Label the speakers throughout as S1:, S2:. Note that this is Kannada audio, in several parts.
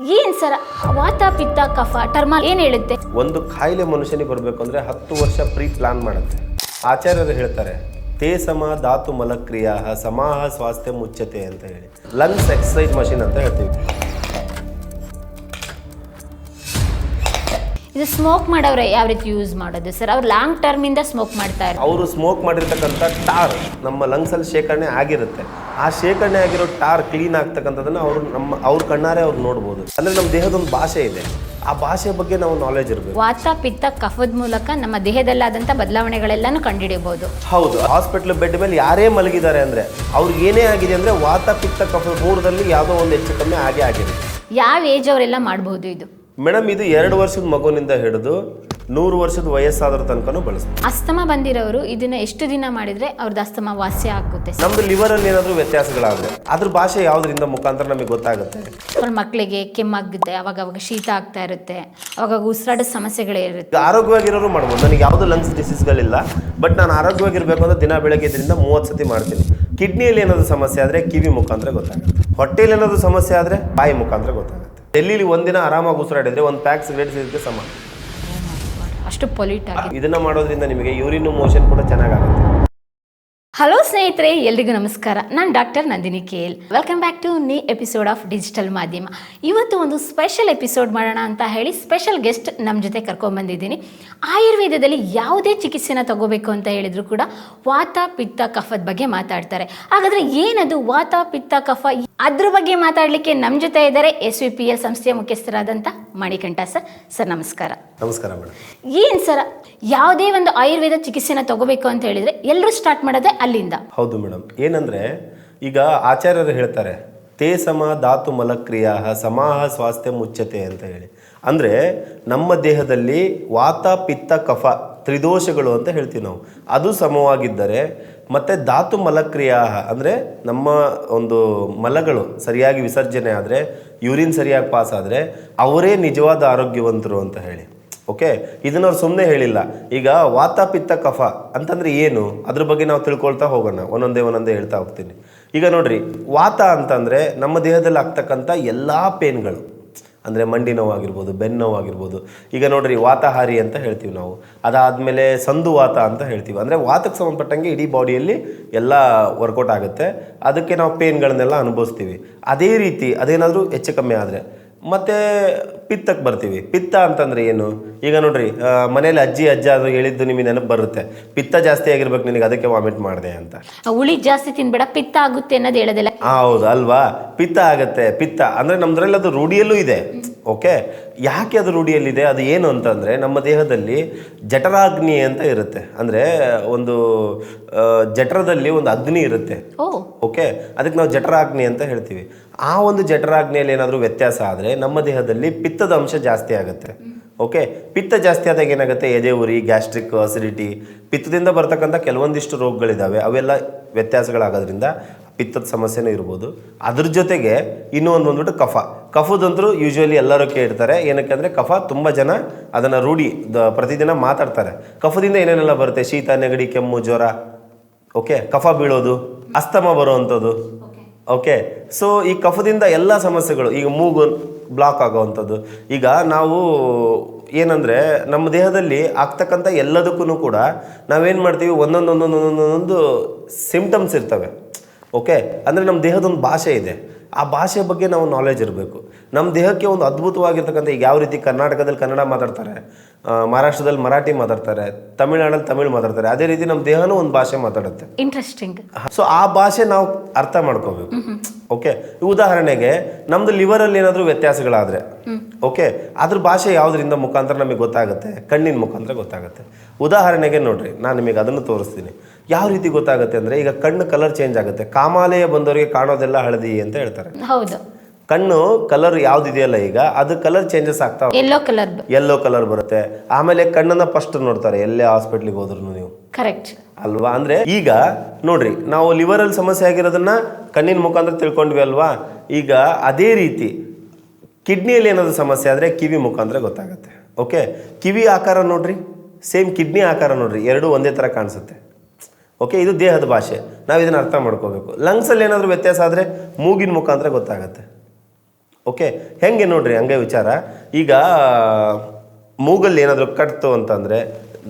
S1: ಏನ್ ಸರ್ ವಾತ ಪಿತ್ತ ಕಫ ಟರ್ಮಲ್ ಏನ್ ಹೇಳುತ್ತೆ?
S2: ಒಂದು ಕಾಯಿಲೆ ಮನುಷ್ಯನಿಗೆ ಬರಬೇಕು ಅಂದರೆ 10 ವರ್ಷ ಪ್ರೀ ಪ್ಲಾನ್ ಮಾಡುತ್ತೆ. ಆಚಾರ್ಯರು ಹೇಳ್ತಾರೆ ತೇ ಸಮ ಧಾತು ಮಲಕ್ರಿಯಾ ಸಮಾಹ ಸ್ವಾಸ್ಥ್ಯ ಮುಚ್ಚತೆ ಅಂತ ಹೇಳಿ. ಲಂಗ್ಸ್ ಎಕ್ಸಸೈಸ್ ಮಷಿನ್ ಅಂತ ಹೇಳ್ತೀವಿ.
S1: ಇದು ಸ್ಮೋಕ್ ಮಾಡೋರೆ ಯಾವ ರೀತಿ ಯೂಸ್ ಮಾಡೋದು ಸರ್? ಅವ್ರು ಲಾಂಗ್ ಟರ್ಮ್ ಇಂದ ಸ್ಮೋಕ್ ಮಾಡ್ತಾ ಇರ್ತಾರೆ.
S2: ಅವರು ಸ್ಮೋಕ್ ಮಾಡಿರ್ತಕ್ಕಂಥ ಟಾರ್ ನಮ್ಮ ಲಂಗ್ಸಲ್ಲಿ ಶೇಖರಣೆ ಆಗಿರುತ್ತೆ. ಆ ಶೇಖರಣೆ ಆಗಿರೋ ಟಾರ್ ಕ್ಲೀನ್ ಆಗ್ತಕ್ಕಂಥದ್ದನ್ನು ಅವ್ರ ಕಣ್ಣಾರೆ ಅವ್ರು ನೋಡ್ಬೋದು. ಅಂದರೆ ನಮ್ಮ ದೇಹದೊಂದು ಭಾಷೆ ಇದೆ, ಆ ಭಾಷೆ ಬಗ್ಗೆ ನಾವು ನಾಲೆಜ್ ಇರಬೇಕು.
S1: ವಾತ ಪಿತ್ತ ಕಫದ ಮೂಲಕ ನಮ್ಮ ದೇಹದಲ್ಲಾದಂಥ ಬದಲಾವಣೆಗಳೆಲ್ಲಾನು ಕಂಡುಹಿಡಿಯಬಹುದು.
S2: ಹೌದು, ಹಾಸ್ಪಿಟ್ಲ್ ಬೆಡ್ ಮೇಲೆ ಯಾರೇ ಮಲಗಿದ್ದಾರೆ ಅಂದರೆ ಅವ್ರಿಗೆ ಏನೇ ಆಗಿದೆ ಅಂದರೆ ವಾತ ಪಿತ್ತ ಕಫ ಮೂರದಲ್ಲಿ ಯಾವುದೋ ಒಂದು ಹೆಚ್ಚು ಕಮ್ಮಿ ಆಗಿದೆ.
S1: ಯಾವ ಏಜ್ ಅವರೆಲ್ಲ ಮಾಡಬಹುದು ಇದು?
S2: ಮೇಡಮ್, ಇದು 2 ವರ್ಷದ ಮಗುವಿನಿಂದ ಹಿಡಿದು 100 ವರ್ಷದ ವಯಸ್ಸಾದ್ರ ತನಕನೂ ಬಳಸ್ಬೋದು.
S1: ಅಸ್ತಮ ಬಂದಿರೋರು ಇದನ್ನ ಎಷ್ಟು ದಿನ ಮಾಡಿದ್ರೆ ಅವ್ರದ್ದು ಅಸ್ತಮ ವಾಸಿ ಆಗುತ್ತೆ?
S2: ನಮ್ದು ಲಿವರ್ ಅಲ್ಲಿ ಏನಾದರೂ ವ್ಯತ್ಯಾಸಗಳಾದ್ರೆ ಅದ್ರ ಭಾಷೆ ಯಾವ್ದ್ರಿಂದ ಮುಖಾಂತರ ನಮಗೆ ಗೊತ್ತಾಗುತ್ತೆ.
S1: ಮಕ್ಕಳಿಗೆ ಕೆಮ್ಮಾಗುತ್ತೆ, ಅವಾಗ ಶೀತ ಆಗ್ತಾ ಇರುತ್ತೆ, ಅವಾಗ ಉಸಿರಾಟದ ಸಮಸ್ಯೆಗಳೇ ಇರುತ್ತೆ.
S2: ಆರೋಗ್ಯವಾಗಿರೋರು ಮಾಡ್ಬೋದು. ನನಗೆ ಯಾವುದು ಲಂಗ್ಸ್ ಡಿಸೀಸ್ಗಳಿಲ್ಲ, ಬಟ್ ನಾನು ಆರೋಗ್ಯವಾಗಿರ್ಬೇಕು ಅಂದ್ರೆ ದಿನ ಬೆಳಗ್ಗೆ ಇದರಿಂದ 30 ಸತಿ ಮಾಡ್ತೀನಿ. ಕಿಡ್ನಿಯಲ್ಲಿ ಏನಾದರೂ ಸಮಸ್ಯೆ ಆದರೆ ಕಿವಿ ಮುಖಾಂತರ ಗೊತ್ತಾಗುತ್ತೆ. ಹೊಟ್ಟೆಯಲ್ಲಿ ಏನಾದರೂ ಸಮಸ್ಯೆ ಆದರೆ ಬಾಯಿ ಮುಖಾಂತರ ಗೊತ್ತಾಗುತ್ತೆ. ಡೆಲ್ಲಿಲಿ ಒಂದಿನ ಆರಾಮಾಗಿ ಉಸಿರಾಡಿದ್ರೆ ಒಂದು ಪ್ಯಾಕ್ ಸಿಗರೇಟ್ ಸಿಗೋಕ್ಕೆ ಸಮ.
S1: ಅಷ್ಟು ಪೊಲ್ಯೂಟ್ ಆಗಿದೆ.
S2: ಇದನ್ನ ಮಾಡೋದ್ರಿಂದ ನಿಮಗೆ ಯೂರಿನ್ ಮೋಷನ್ ಕೂಡ ಚೆನ್ನಾಗಾಗುತ್ತೆ.
S1: ಹಲೋ ಸ್ನೇಹಿತರೆ, ಎಲ್ರಿಗೂ ನಮಸ್ಕಾರ. ನಾನು doctor Nandini KL. Welcome back to ನಿ ಎಪಿಸೋಡ್ ಆಫ್ ಡಿಜಿಟಲ್ ಮಾಧ್ಯಮ. ಇವತ್ತು ಒಂದು ಸ್ಪೆಷಲ್ ಎಪಿಸೋಡ್ ಮಾಡೋಣ ಅಂತ ಹೇಳಿ ಸ್ಪೆಷಲ್ ಗೆಸ್ಟ್ ನಮ್ಮ ಜೊತೆ ಕರ್ಕೊಂಡ್ಬಂದಿದ್ದೀನಿ. ಆಯುರ್ವೇದದಲ್ಲಿ ಯಾವುದೇ ಚಿಕಿತ್ಸೆನ ತಗೋಬೇಕು ಅಂತ ಹೇಳಿದ್ರು ಕೂಡ ವಾತ ಪಿತ್ತ ಕಫದ ಬಗ್ಗೆ ಮಾತಾಡ್ತಾರೆ. ಹಾಗಾದರೆ ಏನದು ವಾತ ಪಿತ್ತ ಕಫ? ಅದ್ರ ಬಗ್ಗೆ ಮಾತಾಡಲಿಕ್ಕೆ ನಮ್ಮ ಜೊತೆ ಇದ್ದಾರೆ SVPL ಸಂಸ್ಥೆಯ ಮುಖ್ಯಸ್ಥರಾದಂಥ ಮಣಿಕಂಠ ಸರ್. ಸರ್ ನಮಸ್ಕಾರ.
S2: ನಮಸ್ಕಾರ ಮೇಡಮ್.
S1: ಏನು ಸರ್, ಯಾವುದೇ ಒಂದು ಆಯುರ್ವೇದ ಚಿಕಿತ್ಸೆನ ತಗೋಬೇಕು ಅಂತ ಹೇಳಿದ್ರೆ ಎಲ್ಲರೂ ಸ್ಟಾರ್ಟ್ ಮಾಡೋದೇ ಅಲ್ಲಿಂದ.
S2: ಹೌದು ಮೇಡಮ್. ಏನಂದ್ರೆ ಈಗ ಆಚಾರ್ಯರು ಹೇಳ್ತಾರೆ ತೇ ಸಮ ಧಾತು ಮಲಕ್ರಿಯಾ ಸಮಾಹ ಸ್ವಾಸ್ಥ್ಯ ಮುಚ್ಚತೆ ಅಂತ ಹೇಳಿ. ಅಂದರೆ ನಮ್ಮ ದೇಹದಲ್ಲಿ ವಾತ ಪಿತ್ತ ಕಫ ತ್ರಿದೋಷಗಳು ಅಂತ ಹೇಳ್ತೀವಿ ನಾವು, ಅದು ಸಮವಾಗಿದ್ದರೆ ಮತ್ತು ಧಾತು ಮಲಕ್ರಿಯಾ ಅಂದರೆ ನಮ್ಮ ಒಂದು ಮಲಗಳು ಸರಿಯಾಗಿ ವಿಸರ್ಜನೆ ಆದರೆ, ಯೂರಿನ್ ಸರಿಯಾಗಿ ಪಾಸ್ ಆದರೆ ಅವರೇ ನಿಜವಾದ ಆರೋಗ್ಯವಂತರು ಅಂತ ಹೇಳಿ. ಓಕೆ, ಇದನ್ನ ಅವ್ರು ಸುಮ್ಮನೆ ಹೇಳಿಲ್ಲ. ಈಗ ವಾತ ಪಿತ್ತ ಕಫ ಅಂತಂದರೆ ಏನು, ಅದ್ರ ಬಗ್ಗೆ ನಾವು ತಿಳ್ಕೊಳ್ತಾ ಹೋಗೋಣ. ಒಂದೊಂದೇ ಹೇಳ್ತಾ ಹೋಗ್ತೀನಿ. ಈಗ ನೋಡ್ರಿ, ವಾತ ಅಂತಂದರೆ ನಮ್ಮ ದೇಹದಲ್ಲಿ ಆಗ್ತಕ್ಕಂಥ ಎಲ್ಲ ಪೇನ್ಗಳು, ಅಂದರೆ ಮಂಡಿ ನೋವಾಗಿರ್ಬೋದು, ಬೆನ್ನು ನೋವಾಗಿರ್ಬೋದು. ಈಗ ನೋಡ್ರಿ, ವಾತಾಹಾರಿ ಅಂತ ಹೇಳ್ತೀವಿ ನಾವು. ಅದಾದಮೇಲೆ ಸಂದುವಾತ ಅಂತ ಹೇಳ್ತೀವಿ. ಅಂದರೆ ವಾತಕ್ಕೆ ಸಂಬಂಧಪಟ್ಟಂಗೆ ಇಡೀ ಬಾಡಿಯಲ್ಲಿ ಎಲ್ಲ ವರ್ಕೌಟ್ ಆಗುತ್ತೆ, ಅದಕ್ಕೆ ನಾವು ಪೇನ್ಗಳನ್ನೆಲ್ಲ ಅನುಭವಿಸ್ತೀವಿ. ಅದೇ ರೀತಿ ಅದೇನಾದರೂ ಹೆಚ್ಚು ಕಮ್ಮಿ ಆದರೆ ಮತ್ತು ಪಿತ್ತಕ್ಕೆ ಬರ್ತೀವಿ. ಪಿತ್ತ ಅಂತಂದರೆ ಏನು? ಈಗ ನೋಡ್ರಿ, ಮನೇಲಿ ಅಜ್ಜ ಅದು ಹೇಳಿದ್ದು ನಿಮಗೆ ನೆನಪು ಬರುತ್ತೆ, ಪಿತ್ತ ಜಾಸ್ತಿ ಆಗಿರ್ಬೇಕು ನಿನಗೆ, ಅದಕ್ಕೆ ವಾಮಿಟ್ ಮಾಡಿದೆ ಅಂತ.
S1: ಹುಳಿ ಜಾಸ್ತಿ ತಿನ್ಬೇಡ, ಪಿತ್ತ ಆಗುತ್ತೆ ಅನ್ನೋದು ಹೇಳೋದಿಲ್ಲ.
S2: ಹೌದು ಅಲ್ವಾ? ಪಿತ್ತ ಆಗುತ್ತೆ. ಪಿತ್ತ ಅಂದರೆ ನಮ್ದ್ರಲ್ಲಿ ಅದು ರೂಢಿಯಲ್ಲೂ ಇದೆ. ಓಕೆ, ಯಾಕೆ ಅದು ರೂಢಿಯಲ್ಲಿದೆ? ಅದು ಏನು ಅಂತಂದರೆ ನಮ್ಮ ದೇಹದಲ್ಲಿ ಜಠರಾಗ್ನಿ ಅಂತ ಇರುತ್ತೆ. ಅಂದರೆ ಒಂದು ಜಠರದಲ್ಲಿ ಒಂದು ಅಗ್ನಿ ಇರುತ್ತೆ. ಓಕೆ, ಅದಕ್ಕೆ ನಾವು ಜಠರಾಗ್ನಿ ಅಂತ ಹೇಳ್ತೀವಿ. ಆ ಒಂದು ಜಠರಾಗ್ನಿಯಲ್ಲಿ ಏನಾದರೂ ವ್ಯತ್ಯಾಸ ಆದರೆ ನಮ್ಮ ದೇಹದಲ್ಲಿ ಪಿತ್ತದ ಅಂಶ ಜಾಸ್ತಿ ಆಗುತ್ತೆ. ಓಕೆ, ಪಿತ್ತ ಜಾಸ್ತಿ ಆದಾಗ ಏನಾಗುತ್ತೆ? ಎದೆ ಉರಿ, ಗ್ಯಾಸ್ಟ್ರಿಕ್, ಅಸಿಡಿಟಿ, ಪಿತ್ತದಿಂದ ಬರ್ತಕ್ಕಂಥ ಕೆಲವೊಂದಿಷ್ಟು ರೋಗಗಳಿದ್ದಾವೆ. ಅವೆಲ್ಲ ವ್ಯತ್ಯಾಸಗಳಾಗೋದ್ರಿಂದ ಪಿತ್ತದ ಸಮಸ್ಯೆನೂ ಇರ್ಬೋದು. ಅದ್ರ ಜೊತೆಗೆ ಇನ್ನೂ ಒಂದು ಬಂದ್ಬಿಟ್ಟು ಕಫದಂತರೂ ಯೂಶ್ವಲಿ ಎಲ್ಲರೂ ಕೇಳ್ತಾರೆ. ಏನಕ್ಕೆ ಅಂದರೆ ಕಫ ತುಂಬ ಜನ ಅದನ್ನು ಪ್ರತಿದಿನ ಮಾತಾಡ್ತಾರೆ. ಕಫದಿಂದ ಏನೇನೆಲ್ಲ ಬರುತ್ತೆ? ಶೀತ, ನೆಗಡಿ, ಕೆಮ್ಮು, ಜ್ವರ. ಓಕೆ, ಕಫ ಬೀಳೋದು, ಅಸ್ತಮ ಬರುವಂಥದ್ದು. ಓಕೆ, ಸೊ ಈ ಕಫದಿಂದ ಎಲ್ಲ ಸಮಸ್ಯೆಗಳು, ಈಗ ಮೂಗು ಬ್ಲಾಕ್ ಆಗೋವಂಥದ್ದು. ಈಗ ನಾವು ಏನಂದರೆ ನಮ್ಮ ದೇಹದಲ್ಲಿ ಆಗ್ತಕ್ಕಂಥ ಎಲ್ಲದಕ್ಕೂ ಕೂಡ ನಾವೇನು ಮಾಡ್ತೀವಿ, ಒಂದೊಂದು ಸಿಂಪ್ಟಮ್ಸ್ ಇರ್ತವೆ. ಓಕೆ, ಅಂದರೆ ನಮ್ಮ ದೇಹದೊಂದು ಭಾಷೆ ಇದೆ, ಆ ಭಾಷೆ ಬಗ್ಗೆ ನಾವು ನಾಲೆಜ್ ಇರಬೇಕು. ನಮ್ಮ ದೇಹಕ್ಕೆ ಒಂದು ಅದ್ಭುತವಾಗಿರ್ತಕ್ಕಂಥ, ಈಗ ಯಾವ ರೀತಿ ಕರ್ನಾಟಕದಲ್ಲಿ ಕನ್ನಡ ಮಾತಾಡ್ತಾರೆ, ಮಹಾರಾಷ್ಟ್ರದಲ್ಲಿ ಮರಾಠಿ ಮಾತಾಡ್ತಾರೆ, ತಮಿಳ್ನಾಡಲ್ಲಿ ತಮಿಳು ಮಾತಾಡ್ತಾರೆ, ಅದೇ ರೀತಿ ನಮ್ಮ ದೇಹನೂ ಒಂದು ಭಾಷೆ ಮಾತಾಡುತ್ತೆ.
S1: ಇಂಟ್ರೆಸ್ಟಿಂಗ್.
S2: ಸೊ ಆ ಭಾಷೆ ನಾವು ಅರ್ಥ ಮಾಡ್ಕೋಬೇಕು. ಓಕೆ, ಉದಾಹರಣೆಗೆ ನಮ್ದು ಲಿವರಲ್ಲಿ ಏನಾದರೂ ವ್ಯತ್ಯಾಸಗಳಾದರೆ, ಓಕೆ, ಅದ್ರ ಭಾಷೆ ಯಾವುದರಿಂದ ಮುಖಾಂತರ ನಮಗೆ ಗೊತ್ತಾಗುತ್ತೆ? ಕಣ್ಣಿನ ಮುಖಾಂತರ ಗೊತ್ತಾಗುತ್ತೆ. ಉದಾಹರಣೆಗೆ ನೋಡ್ರಿ, ನಾನು ನಿಮಗೆ ಅದನ್ನು ತೋರಿಸ್ತೀನಿ. ಯಾವ ರೀತಿ ಗೊತ್ತಾಗುತ್ತೆ ಅಂದರೆ, ಈಗ ಕಣ್ಣು ಕಲರ್ ಚೇಂಜ್ ಆಗುತ್ತೆ. ಕಾಮಾಲೆಯ ಬಂದವರಿಗೆ ಕಾಣೋದೆಲ್ಲ ಹಳದಿ ಅಂತ ಹೇಳ್ತಾರೆ.
S1: ಹೌದು,
S2: ಕಣ್ಣು ಕಲರ್ ಯಾವ್ದಿದೆಯಲ್ಲ ಈಗ ಅದು ಕಲರ್ ಚೇಂಜಸ್ ಆಗ್ತಾ, ಯೆಲ್ಲೋ ಕಲರ್ ಬರುತ್ತೆ. ಆಮೇಲೆ ಕಣ್ಣನ್ನ ಫಸ್ಟ್ ನೋಡ್ತಾರೆ ಎಲ್ಲೇ ಹಾಸ್ಪಿಟ್ಲಿಗೆ ಹೋದ್ರು ನೀವು.
S1: ಕರೆಕ್ಟ್
S2: ಅಲ್ವಾ? ಅಂದ್ರೆ ಈಗ ನೋಡ್ರಿ, ನಾವು ಲಿವರಲ್ಲಿ ಸಮಸ್ಯೆ ಆಗಿರೋದನ್ನ ಕಣ್ಣಿನ ಮುಖಾಂತರ ತಿಳ್ಕೊಂಡ್ವಿ ಅಲ್ವಾ? ಈಗ ಅದೇ ರೀತಿ ಕಿಡ್ನಿಯಲ್ಲಿ ಏನಾದರೂ ಸಮಸ್ಯೆ ಆದರೆ ಕಿವಿ ಮುಖಾಂತರ ಗೊತ್ತಾಗುತ್ತೆ. ಓಕೆ, ಕಿವಿ ಆಕಾರ ನೋಡ್ರಿ, ಸೇಮ್ ಕಿಡ್ನಿ ಆಕಾರ ನೋಡ್ರಿ, ಎರಡೂ ಒಂದೇ ಥರ ಕಾಣಿಸುತ್ತೆ. ಓಕೆ, ಇದು ದೇಹದ ಭಾಷೆ, ನಾವು ಇದನ್ನು ಅರ್ಥ ಮಾಡ್ಕೋಬೇಕು. ಲಂಗ್ಸಲ್ಲಿ ಏನಾದರೂ ವ್ಯತ್ಯಾಸ ಆದರೆ ಮೂಗಿನ ಮುಖಾಂತರ ಗೊತ್ತಾಗುತ್ತೆ. ಓಕೆ, ಹೆಂಗೆ ನೋಡ್ರಿ ಹಂಗೆ ವಿಚಾರ. ಈಗ ಮೂಗಲ್ಲಿ ಏನಾದರೂ ಕಟ್ತು ಅಂತಂದರೆ,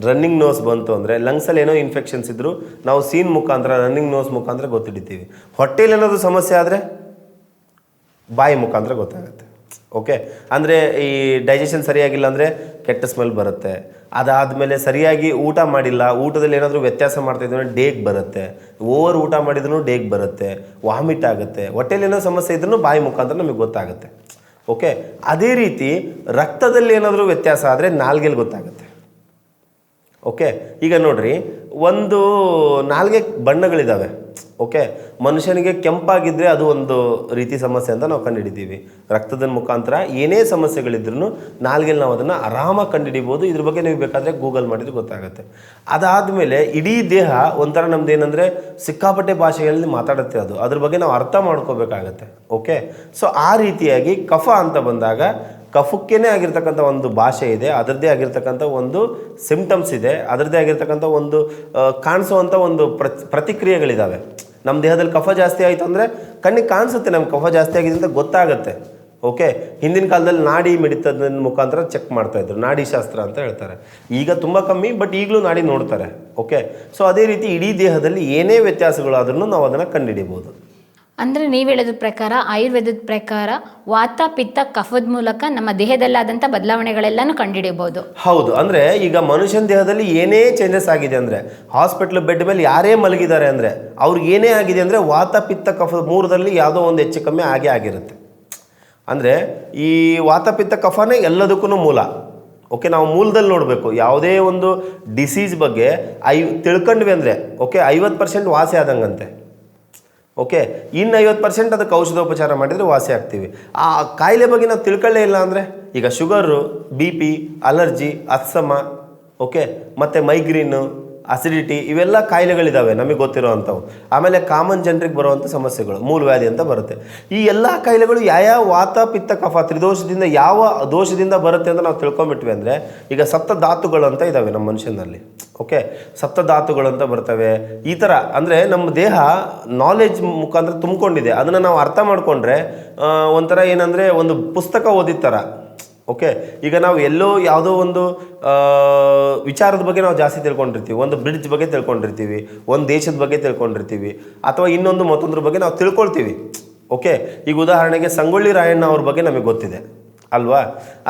S2: ರನ್ನಿಂಗ್ ನೋಸ್ ಬಂತು ಅಂದರೆ, ಲಂಗ್ಸಲ್ಲಿ ಏನೋ ಇನ್ಫೆಕ್ಷನ್ಸ್ ಇದ್ದರೂ ನಾವು ಸೀನ್ ಮುಖಾಂತರ, ರನ್ನಿಂಗ್ ನೋಸ್ ಮುಖಾಂತರ ಗೊತ್ತಿಡಿತೀವಿ. ಹೊಟ್ಟೆಯಲ್ಲಿ ಏನಾದರೂ ಸಮಸ್ಯೆ ಆದರೆ ಬಾಯಿ ಮುಖಾಂತರ ಗೊತ್ತಾಗುತ್ತೆ. ಓಕೆ, ಅಂದರೆ ಈ ಡೈಜೆಷನ್ ಸರಿಯಾಗಿಲ್ಲ ಅಂದರೆ ಕೆಟ್ಟ ಸ್ಮೆಲ್ ಬರುತ್ತೆ. ಅದಾದಮೇಲೆ ಸರಿಯಾಗಿ ಊಟ ಮಾಡಿಲ್ಲ, ಊಟದಲ್ಲಿ ಏನಾದರೂ ವ್ಯತ್ಯಾಸ ಮಾಡ್ತಾಯಿದ್ರೆ ಡೇಗ್ ಬರುತ್ತೆ. ಓವರ್ ಊಟ ಮಾಡಿದ್ರೂ ಡೇಗ್ ಬರುತ್ತೆ, ವಾಮಿಟ್ ಆಗುತ್ತೆ. ಹೊಟ್ಟೆಯಲ್ಲಿ ಏನೋ ಸಮಸ್ಯೆ ಇದ್ರೂ ಬಾಯಿ ಮುಖಾಂತರ ನಮಗೆ ಗೊತ್ತಾಗುತ್ತೆ. ಓಕೆ, ಅದೇ ರೀತಿ ರಕ್ತದಲ್ಲಿ ಏನಾದರೂ ವ್ಯತ್ಯಾಸ ಆದರೆ ನಾಲ್ಗೆಲ್ಲಿ ಗೊತ್ತಾಗುತ್ತೆ. ಓಕೆ, ಈಗ ನೋಡ್ರಿ, ಒಂದು ನಾಲ್ಗೆ ಬಣ್ಣಗಳಿದ್ದಾವೆ. ಓಕೆ, ಮನುಷ್ಯನಿಗೆ ಕೆಂಪಾಗಿದ್ದರೆ ಅದು ಒಂದು ರೀತಿ ಸಮಸ್ಯೆ ಅಂತ ನಾವು ಕಂಡುಹಿಡಿತೀವಿ. ರಕ್ತದ ಮುಖಾಂತರ ಏನೇ ಸಮಸ್ಯೆಗಳಿದ್ರೂ ನಾಲ್ಗೆಲ್ಲಿ ನಾವು ಅದನ್ನು ಆರಾಮಾಗಿ ಕಂಡುಹಿಡಿಬೋದು. ಇದ್ರ ಬಗ್ಗೆ ನೀವು ಬೇಕಾದರೆ ಗೂಗಲ್ ಮಾಡಿದ್ರೆ ಗೊತ್ತಾಗುತ್ತೆ. ಅದಾದಮೇಲೆ ಇಡೀ ದೇಹ ಒಂಥರ ನಮ್ದು ಏನಂದರೆ ಸಿಕ್ಕಾಪಟ್ಟೆ ಭಾಷೆಗಳಲ್ಲಿ ಮಾತಾಡುತ್ತೆ. ಅದ್ರ ಬಗ್ಗೆ ನಾವು ಅರ್ಥ ಮಾಡ್ಕೋಬೇಕಾಗತ್ತೆ. ಓಕೆ, ಸೊ ಆ ರೀತಿಯಾಗಿ ಕಫ ಅಂತ ಬಂದಾಗ ಕಫಕ್ಕೇ ಆಗಿರ್ತಕ್ಕಂಥ ಒಂದು ಭಾಷೆ ಇದೆ, ಅದರದ್ದೇ ಆಗಿರ್ತಕ್ಕಂಥ ಒಂದು ಸಿಂಪ್ಟಮ್ಸ್ ಇದೆ, ಅದರದ್ದೇ ಆಗಿರ್ತಕ್ಕಂಥ ಒಂದು ಕಾಣಿಸುವಂಥ ಒಂದು ಪ್ರತಿಕ್ರಿಯೆಗಳಿದ್ದಾವೆ. ನಮ್ಮ ದೇಹದಲ್ಲಿ ಕಫ ಜಾಸ್ತಿ ಆಯಿತು ಅಂದರೆ ಕಣ್ಣಿಗೆ ಕಾಣಿಸುತ್ತೆ, ನಮ್ಗೆ ಕಫ ಜಾಸ್ತಿ ಆಗಿದೆ ಅಂತ ಗೊತ್ತಾಗುತ್ತೆ. ಓಕೆ, ಹಿಂದಿನ ಕಾಲದಲ್ಲಿ ನಾಡಿ ಮಿಡಿತದ ಮುಖಾಂತರ ಚೆಕ್ ಮಾಡ್ತಾಯಿದ್ರು, ನಾಡಿ ಶಾಸ್ತ್ರ ಅಂತ ಹೇಳ್ತಾರೆ. ಈಗ ತುಂಬ ಕಮ್ಮಿ, ಬಟ್ ಈಗಲೂ ನಾಡಿ ನೋಡ್ತಾರೆ. ಓಕೆ, ಸೊ ಅದೇ ರೀತಿ ಇಡೀ ದೇಹದಲ್ಲಿ ಏನೇ ವ್ಯತ್ಯಾಸಗಳಾದ್ರೂ ನಾವು ಅದನ್ನು ಕಂಡುಹಿಡಿಬೋದು.
S1: ಅಂದರೆ ನೀವು ಹೇಳೋದ್ರ ಪ್ರಕಾರ, ಆಯುರ್ವೇದದ ಪ್ರಕಾರ ವಾತ ಪಿತ್ತ ಕಫದ ಮೂಲಕ ನಮ್ಮ ದೇಹದಲ್ಲಾದಂಥ ಬದಲಾವಣೆಗಳೆಲ್ಲನೂ ಕಂಡುಹಿಡಿಯಬಹುದು.
S2: ಹೌದು, ಅಂದರೆ ಈಗ ಮನುಷ್ಯನ ದೇಹದಲ್ಲಿ ಏನೇ ಚೇಂಜಸ್ ಆಗಿದೆ ಅಂದರೆ, ಹಾಸ್ಪಿಟ್ಲ್ ಬೆಡ್ ಮೇಲೆ ಯಾರೇ ಮಲಗಿದ್ದಾರೆ ಅಂದರೆ ಅವ್ರಿಗೆ ಏನೇ ಆಗಿದೆ ಅಂದರೆ ವಾತ ಪಿತ್ತ ಕಫ ಮೂರರಲ್ಲಿ ಯಾವುದೋ ಒಂದು ಹೆಚ್ಚು ಕಮ್ಮಿ ಆಗಿರುತ್ತೆ. ಅಂದರೆ ಈ ವಾತ ಪಿತ್ತ ಕಫನೇ ಎಲ್ಲದಕ್ಕೂ ಮೂಲ. ಓಕೆ, ನಾವು ಮೂಲದಲ್ಲಿ ನೋಡಬೇಕು. ಯಾವುದೇ ಒಂದು ಡಿಸೀಸ್ ಬಗ್ಗೆ ತಿಳ್ಕೊಂಡ್ವಿ ಅಂದರೆ ಓಕೆ 50% ವಾಸಿ ಆದಂಗಂತೆ. ಓಕೆ, ಇನ್ನು 50% ಅದಕ್ಕೆ ಔಷಧೋಪಚಾರ ಮಾಡಿದರೆ ವಾಸಿ ಆಗ್ತೀವಿ. ಆ ಕಾಯಿಲೆ ಬಗ್ಗೆ ನಾವು ತಿಳ್ಕೊಳ್ಳೇ ಇಲ್ಲ ಅಂದರೆ, ಈಗ sugar, BP, allergy, asthma, okay, ಮತ್ತು ಮೈಗ್ರೀನು, ಅಸಿಡಿಟಿ, ಇವೆಲ್ಲ ಕಾಯಿಲೆಗಳಿದ್ದಾವೆ ನಮಗೆ ಗೊತ್ತಿರೋ ಅಂಥವು. ಆಮೇಲೆ ಕಾಮನ್ ಜನರಿಗೆ ಬರುವಂಥ ಸಮಸ್ಯೆಗಳು, ಮೂಲವ್ಯಾಧಿ ಅಂತ ಬರುತ್ತೆ. ಈ ಎಲ್ಲ ಕಾಯಿಲೆಗಳು ಯಾವ ವಾತ ಪಿತ್ತ ಕಫ ತ್ರಿದೋಷದಿಂದ ಯಾವ ದೋಷದಿಂದ ಬರುತ್ತೆ ಅಂತ ನಾವು ತಿಳ್ಕೊಂಬಿಟ್ವಿ ಅಂದರೆ, ಈಗ ಸಪ್ತ ಧಾತುಗಳು ಅಂತ ಇದ್ದಾವೆ ನಮ್ಮ ಮನುಷ್ಯನಲ್ಲಿ. ಓಕೆ, ಸಪ್ತ ಧಾತುಗಳು ಅಂತ ಬರ್ತವೆ. ಈ ಥರ ಅಂದರೆ ನಮ್ಮ ದೇಹ ನಾಲೆಜ್ ಮುಖಾಂತರ ತುಂಬಿಕೊಂಡಿದೆ. ಅದನ್ನು ನಾವು ಅರ್ಥ ಮಾಡಿಕೊಂಡ್ರೆ ಒಂಥರ ಏನಂದರೆ ಒಂದು ಪುಸ್ತಕ ಓದಿದ ಥರ. ಓಕೆ, ಈಗ ನಾವು ಎಲ್ಲೋ ಯಾವುದೋ ಒಂದು ವಿಚಾರದ ಬಗ್ಗೆ ನಾವು ಜಾಸ್ತಿ ತಿಳ್ಕೊಂಡಿರ್ತೀವಿ, ಒಂದು ಬ್ರಿಡ್ಜ್ ಬಗ್ಗೆ ತಿಳ್ಕೊಂಡಿರ್ತೀವಿ, ಒಂದು ದೇಶದ ಬಗ್ಗೆ ತಿಳ್ಕೊಂಡಿರ್ತೀವಿ, ಅಥವಾ ಮತ್ತೊಂದ್ರ ಬಗ್ಗೆ ನಾವು ತಿಳ್ಕೊಳ್ತೀವಿ. ಓಕೆ, ಈಗ ಉದಾಹರಣೆಗೆ ಸಂಗೊಳ್ಳಿ ರಾಯಣ್ಣ ಅವ್ರ ಬಗ್ಗೆ ನಮಗೆ ಗೊತ್ತಿದೆ ಅಲ್ವಾ.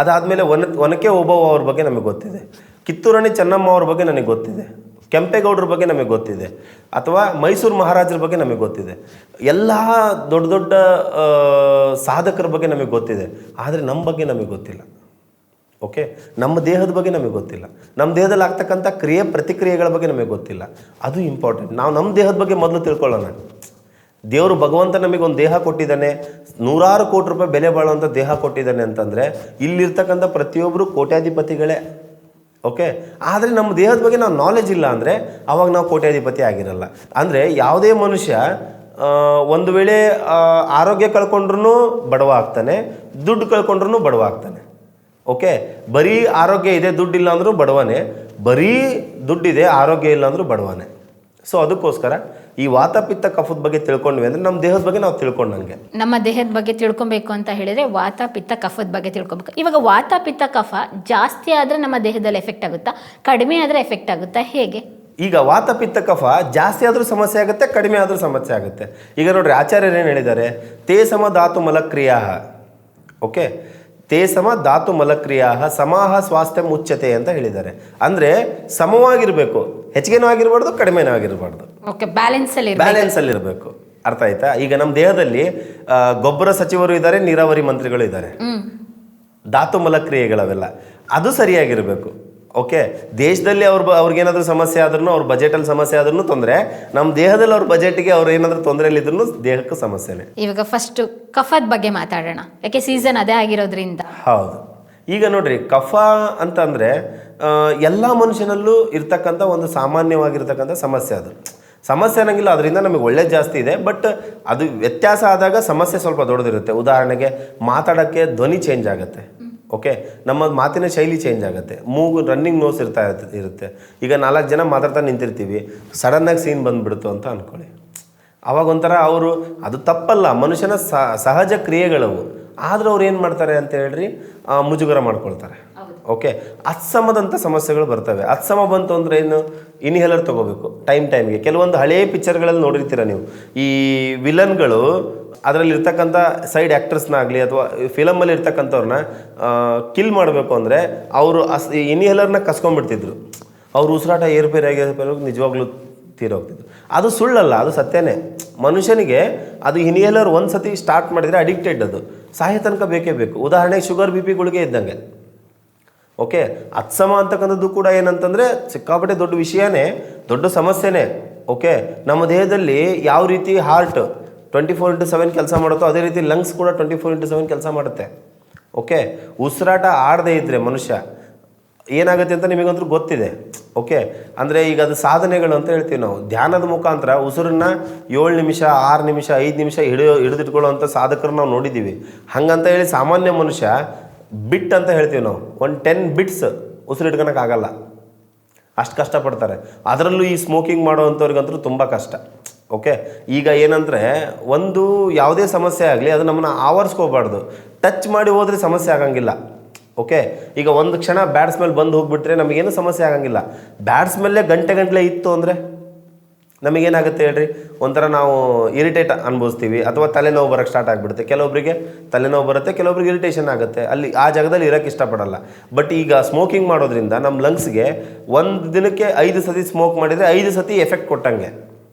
S2: ಅದಾದಮೇಲೆ ಒನಕೆ ಓಬವ್ವ ಅವ್ರ ಬಗ್ಗೆ ನಮಗೆ ಗೊತ್ತಿದೆ, ಕಿತ್ತೂರಾಣಿ ಚೆನ್ನಮ್ಮ ಅವ್ರ ಬಗ್ಗೆ ನನಗೆ ಗೊತ್ತಿದೆ, ಕೆಂಪೇಗೌಡರ ಬಗ್ಗೆ ನಮಗೆ ಗೊತ್ತಿದೆ, ಅಥವಾ ಮೈಸೂರು ಮಹಾರಾಜರ ಬಗ್ಗೆ ನಮಗೆ ಗೊತ್ತಿದೆ. ಎಲ್ಲ ದೊಡ್ಡ ದೊಡ್ಡ ಸಾಧಕರ ಬಗ್ಗೆ ನಮಗೆ ಗೊತ್ತಿದೆ. ಆದರೆ ನಮ್ಮ ಬಗ್ಗೆ ನಮಗೆ ಗೊತ್ತಿಲ್ಲ. ಓಕೆ, ನಮ್ಮ ದೇಹದ ಬಗ್ಗೆ ನಮಗೆ ಗೊತ್ತಿಲ್ಲ. ನಮ್ಮ ದೇಹದಲ್ಲಿ ಆಗ್ತಕ್ಕಂಥ ಪ್ರತಿಕ್ರಿಯೆಗಳ ಬಗ್ಗೆ ನಮಗೆ ಗೊತ್ತಿಲ್ಲ. ಅದು ಇಂಪಾರ್ಟೆಂಟ್. ನಾವು ನಮ್ಮ ದೇಹದ ಬಗ್ಗೆ ಮೊದಲು ತಿಳ್ಕೊಳ್ಳೋಣ. ದೇವರು ಭಗವಂತ ನಮಗೆ ಒಂದು ದೇಹ ಕೊಟ್ಟಿದ್ದಾನೆ, ನೂರಾರು ಕೋಟಿ ರೂಪಾಯಿ ಬೆಲೆ ಬಾಳುವಂಥ ದೇಹ ಕೊಟ್ಟಿದ್ದಾನೆ ಅಂತಂದರೆ ಇಲ್ಲಿರ್ತಕ್ಕಂಥ ಪ್ರತಿಯೊಬ್ಬರು ಕೋಟ್ಯಾಧಿಪತಿಗಳೇ. ಓಕೆ, ಆದರೆ ನಮ್ಮ ದೇಹದ ಬಗ್ಗೆ ನಾವು ನಾಲೆಜ್ ಇಲ್ಲ ಅಂದರೆ ಆವಾಗ ನಾವು ಕೋಟ್ಯಾಧಿಪತಿ ಆಗಿರಲ್ಲ. ಅಂದರೆ ಯಾವುದೇ ಮನುಷ್ಯ ಒಂದು ವೇಳೆ ಆರೋಗ್ಯ ಕಳ್ಕೊಂಡ್ರೂ ಬಡವ ಆಗ್ತಾನೆ, ದುಡ್ಡು ಕಳ್ಕೊಂಡ್ರೂ ಬಡವ ಆಗ್ತಾನೆ. ಓಕೆ, ಬರೀ ಆರೋಗ್ಯ ಇದೆ ದುಡ್ಡಿಲ್ಲ ಅಂದರೂ ಬಡವನೇ, ಬರೀ ದುಡ್ಡಿದೆ ಆರೋಗ್ಯ ಇಲ್ಲ ಅಂದರೂ ಬಡವನೇ. ಸೊ ಅದಕ್ಕೋಸ್ಕರ ಈ ವಾತ ಪಿತ್ತ ಕಫದ ಬಗ್ಗೆ ತಿಳ್ಕೊಂಡ್ವಿ ಅಂದರೆ ನಮ್ಮ ದೇಹದ ಬಗ್ಗೆ ನಾವು ತಿಳ್ಕೊಂಡಂಗೆ.
S1: ನಮ್ಮ ದೇಹದ ಬಗ್ಗೆ ತಿಳ್ಕೊಬೇಕು ಅಂತ ಹೇಳಿದರೆ ವಾತ ಪಿತ್ತ ಕಫದ ಬಗ್ಗೆ ತಿಳ್ಕೊಬೇಕು. ಇವಾಗ ವಾತ ಪಿತ್ತ ಕಫ ಜಾಸ್ತಿ ಆದರೆ ನಮ್ಮ ದೇಹದಲ್ಲಿ ಎಫೆಕ್ಟ್ ಆಗುತ್ತಾ, ಕಡಿಮೆ ಆದರೆ ಎಫೆಕ್ಟ್ ಆಗುತ್ತಾ, ಹೇಗೆ?
S2: ಈಗ ವಾತ ಪಿತ್ತ ಕಫ ಜಾಸ್ತಿ ಆದರೂ ಸಮಸ್ಯೆ ಆಗುತ್ತೆ, ಕಡಿಮೆ ಆದರೂ ಸಮಸ್ಯೆ ಆಗುತ್ತೆ. ಈಗ ನೋಡ್ರಿ, ಆಚಾರ್ಯರು ಏನು ಹೇಳಿದ್ದಾರೆ, ತೇ ಸಮ ಧಾತು ಮಲಕ್ರಿಯಾ. ಓಕೆ, ತೇ ಸಮ ಧಾತು ಮಲಕ್ರಿಯಾ ಸಮಾಹ ಸ್ವಾಸ್ಥ್ಯ ಮುಚ್ಚತೆ ಅಂತ ಹೇಳಿದ್ದಾರೆ. ಅಂದರೆ ಸಮವಾಗಿರಬೇಕು, ಹೆಚ್ಚಿಗೆನೂ ಆಗಿರಬಾರ್ದು, ಕಡಿಮೆನೂ ಆಗಿರಬಾರ್ದು.
S1: ಓಕೆ, ಬ್ಯಾಲೆನ್ಸಲ್ಲಿ
S2: ಇರಬೇಕು. ಅರ್ಥ ಆಯ್ತಾ? ಈಗ ನಮ್ಮ ದೇಹದಲ್ಲಿ ಗೊಬ್ಬರ ಸಚಿವರು ಇದ್ದಾರೆ, ನೀರಾವರಿ ಮಂತ್ರಿಗಳು ಇದ್ದಾರೆ, ಧಾತು ಮಲಕ್ರಿಯೆಗಳವೆಲ್ಲ ಅದು ಸರಿಯಾಗಿರಬೇಕು. ಓಕೆ, ದೇಶದಲ್ಲಿ ಅವ್ರಿಗೇನಾದರೂ ಸಮಸ್ಯೆ ಆದ್ರೂ, ಅವ್ರ ಬಜೆಟಲ್ಲಿ ಸಮಸ್ಯೆ ಆದ್ರೂ ತೊಂದರೆ, ನಮ್ಮ ದೇಹದಲ್ಲಿ ಅವ್ರ ಬಜೆಟ್ಗೆ ಅವ್ರು ಏನಾದರೂ ತೊಂದರೆಯಲ್ಲಿದ್ರೂ ದೇಹಕ್ಕೆ ಸಮಸ್ಯೆನೇ.
S1: ಇವಾಗ ಫಸ್ಟ್ ಕಫದ ಬಗ್ಗೆ ಮಾತಾಡೋಣ, ಯಾಕೆ ಸೀಸನ್ ಅದೇ ಆಗಿರೋದ್ರಿಂದ.
S2: ಹೌದು, ಈಗ ನೋಡ್ರಿ, ಕಫ ಅಂತಂದರೆ ಎಲ್ಲ ಮನುಷ್ಯನಲ್ಲೂ ಇರ್ತಕ್ಕಂಥ ಒಂದು ಸಾಮಾನ್ಯವಾಗಿರ್ತಕ್ಕಂಥ ಸಮಸ್ಯೆ. ಅದು ಸಮಸ್ಯೆ ಅನ್ನಂಗಿಲ್ಲ, ಅದರಿಂದ ನಮಗೆ ಒಳ್ಳೇದು ಜಾಸ್ತಿ ಇದೆ, ಬಟ್ ಅದು ವ್ಯತ್ಯಾಸ ಆದಾಗ ಸಮಸ್ಯೆ ಸ್ವಲ್ಪ ದೊಡ್ಡದಿರುತ್ತೆ. ಉದಾಹರಣೆಗೆ ಮಾತಾಡೋಕ್ಕೆ ಧ್ವನಿ ಚೇಂಜ್ ಆಗುತ್ತೆ. ಓಕೆ, ನಮ್ಮ ಮಾತಿನ ಶೈಲಿ ಚೇಂಜ್ ಆಗುತ್ತೆ, ಮೂಗು ರನ್ನಿಂಗ್ ನೋಸ್ ಇರುತ್ತೆ. ಈಗ 4 ಜನ ಮಾತಾಡ್ತಾ ನಿಂತಿರ್ತೀವಿ, ಸಡನ್ನಾಗಿ ಸೀನ್ ಬಂದುಬಿಡ್ತು ಅಂತ ಅಂದ್ಕೊಳ್ಳಿ. ಆವಾಗ ಒಂಥರ ಅದು ತಪ್ಪಲ್ಲ, ಮನುಷ್ಯನ ಸಹಜ ಕ್ರಿಯೆಗಳವು. ಆದ್ರೆ ಅವ್ರು ಏನು ಮಾಡ್ತಾರೆ ಅಂತ ಹೇಳ್ರಿ ಮುಜುಗರ ಮಾಡ್ಕೊಳ್ತಾರೆ. ಓಕೆ, ಅತ್ಸಮದಂಥ ಸಮಸ್ಯೆಗಳು ಬರ್ತವೆ. ಅತ್ಸಮ ಬಂತು ಅಂದರೆ ಏನು, ಇನ್ಹೇಲರ್ ತೊಗೋಬೇಕು ಟೈಮ್ಗೆ. ಕೆಲವೊಂದು ಹಳೇ ಪಿಕ್ಚರ್ಗಳಲ್ಲಿ ನೋಡಿರ್ತೀರ ನೀವು, ಈ ವಿಲನ್ಗಳು ಅದರಲ್ಲಿ ಇರ್ತಕ್ಕಂಥ ಸೈಡ್ ಆ್ಯಕ್ಟರ್ಸ್ನಾಗಲಿ ಅಥವಾ ಫಿಲಮಲ್ಲಿ ಇರ್ತಕ್ಕಂಥವ್ರನ್ನ ಕಿಲ್ ಮಾಡಬೇಕು ಅಂದರೆ ಅವರು ಇನ್ಹೇಲರ್ನ ಕಸ್ಕೊಂಡ್ಬಿಡ್ತಿದ್ರು. ಅವ್ರ ಉಸಿರಾಟ ಏರ್ಪೇರಾಗಿ ನಿಜವಾಗ್ಲೂ ತೀರೋಗ್ತಿದ್ರು. ಅದು ಸುಳ್ಳಲ್ಲ, ಅದು ಸತ್ಯನೇ. ಮನುಷ್ಯನಿಗೆ ಅದು ಇನ್ಹೇಲರ್ ಒಂದು ಸತಿ ಸ್ಟಾರ್ಟ್ ಮಾಡಿದರೆ ಅಡಿಕ್ಟೆಡ್, ಅದು ಸಾಯ ತನಕ ಬೇಕೇ ಬೇಕು. ಉದಾಹರಣೆಗೆ ಶುಗರ್ BP ಗುಳಿಗೆ ಇದ್ದಂಗೆ. ಓಕೆ, ಅತ್ಸಮ ಅಂತಕ್ಕಂಥದ್ದು ಕೂಡ ಏನಂತಂದರೆ ಸಿಕ್ಕಾಪಟ್ಟೆ ದೊಡ್ಡ ವಿಷಯನೇ, ದೊಡ್ಡ ಸಮಸ್ಯೆನೇ. ಓಕೆ, ನಮ್ಮ ದೇಹದಲ್ಲಿ ಯಾವ ರೀತಿ ಹಾರ್ಟ್ 24/7 ಕೆಲಸ ಮಾಡುತ್ತೋ ಅದೇ ರೀತಿ ಲಂಗ್ಸ್ ಕೂಡ 24/7 ಕೆಲಸ ಮಾಡುತ್ತೆ. ಓಕೆ, ಉಸಿರಾಟ ಆಡದೇ ಇದ್ದರೆ ಮನುಷ್ಯ ಏನಾಗುತ್ತೆ ಅಂತ ನಿಮಗಂತೂ ಗೊತ್ತಿದೆ. ಓಕೆ, ಅಂದರೆ ಈಗ ಅದು ಸಾಧನೆಗಳು ಅಂತ ಹೇಳ್ತೀವಿ ನಾವು. ಧ್ಯಾನದ ಮುಖಾಂತರ ಉಸಿರನ್ನ 7 ನಿಮಿಷ 6 ನಿಮಿಷ 5 ನಿಮಿಷ ಹಿಡಿದಿಟ್ಕೊಳ್ಳೋವಂಥ ಸಾಧಕರು ನಾವು ನೋಡಿದ್ದೀವಿ. ಹಾಗಂತ ಹೇಳಿ ಸಾಮಾನ್ಯ ಮನುಷ್ಯ ಬಿಟ್ ಅಂತ ಹೇಳ್ತೀವಿ ನಾವು, 10 ಬಿಟ್ಸ್ ಉಸಿರಿಟ್ಕೊಳಕ್ಕಾಗಲ್ಲ, ಅಷ್ಟು ಕಷ್ಟಪಡ್ತಾರೆ. ಅದರಲ್ಲೂ ಈ ಸ್ಮೋಕಿಂಗ್ ಮಾಡೋವಂಥವ್ರಿಗಂತೂ ತುಂಬ ಕಷ್ಟ. ಓಕೆ, ಈಗ ಏನಂದರೆ ಒಂದು ಯಾವುದೇ ಸಮಸ್ಯೆ ಆಗಲಿ ಅದು ನಮ್ಮನ್ನು ಆವರಿಸ್ಕೋಬಾರ್ದು, ಟಚ್ ಮಾಡಿ ಹೋದರೆ ಸಮಸ್ಯೆ ಆಗಂಗಿಲ್ಲ. ಓಕೆ, ಈಗ ಒಂದು ಕ್ಷಣ ಬ್ಯಾಡ್ ಸ್ಮೆಲ್ ಬಂದು ಹೋಗ್ಬಿಟ್ರೆ ನಮಗೇನು ಸಮಸ್ಯೆ ಆಗಂಗಿಲ್ಲ. ಬ್ಯಾಡ್ ಸ್ಮೆಲ್ಲೇ ಗಂಟೆ ಇತ್ತು ಅಂದರೆ ನಮಗೇನಾಗುತ್ತೆ ಹೇಳ್ರಿ, ಒಂಥರ ನಾವು ಇರಿಟೇಟ್ ಅನ್ಭವಿಸ್ತೀವಿ ಅಥವಾ ತಲೆನೋವು ಬರೋಕ್ಕೆ ಸ್ಟಾರ್ಟ್ ಆಗಿಬಿಡುತ್ತೆ. ಕೆಲವೊಬ್ಬರಿಗೆ ತಲೆನೋವು ಬರುತ್ತೆ, ಕೆಲವೊಬ್ರಿಗೆ ಇರಿಟೇಷನ್ ಆಗುತ್ತೆ, ಅಲ್ಲಿ ಆ ಜಾಗದಲ್ಲಿ ಇರೋಕ್ಕೆ ಇಷ್ಟಪಡಲ್ಲ. ಬಟ್ ಈಗ ಸ್ಮೋಕಿಂಗ್ ಮಾಡೋದ್ರಿಂದ ನಮ್ಮ ಲಂಗ್ಸ್ಗೆ ಒಂದು ದಿನಕ್ಕೆ 5 ಸತಿ ಸ್ಮೋಕ್ ಮಾಡಿದರೆ 5 ಸತಿ ಎಫೆಕ್ಟ್ ಕೊಟ್ಟಂಗೆ.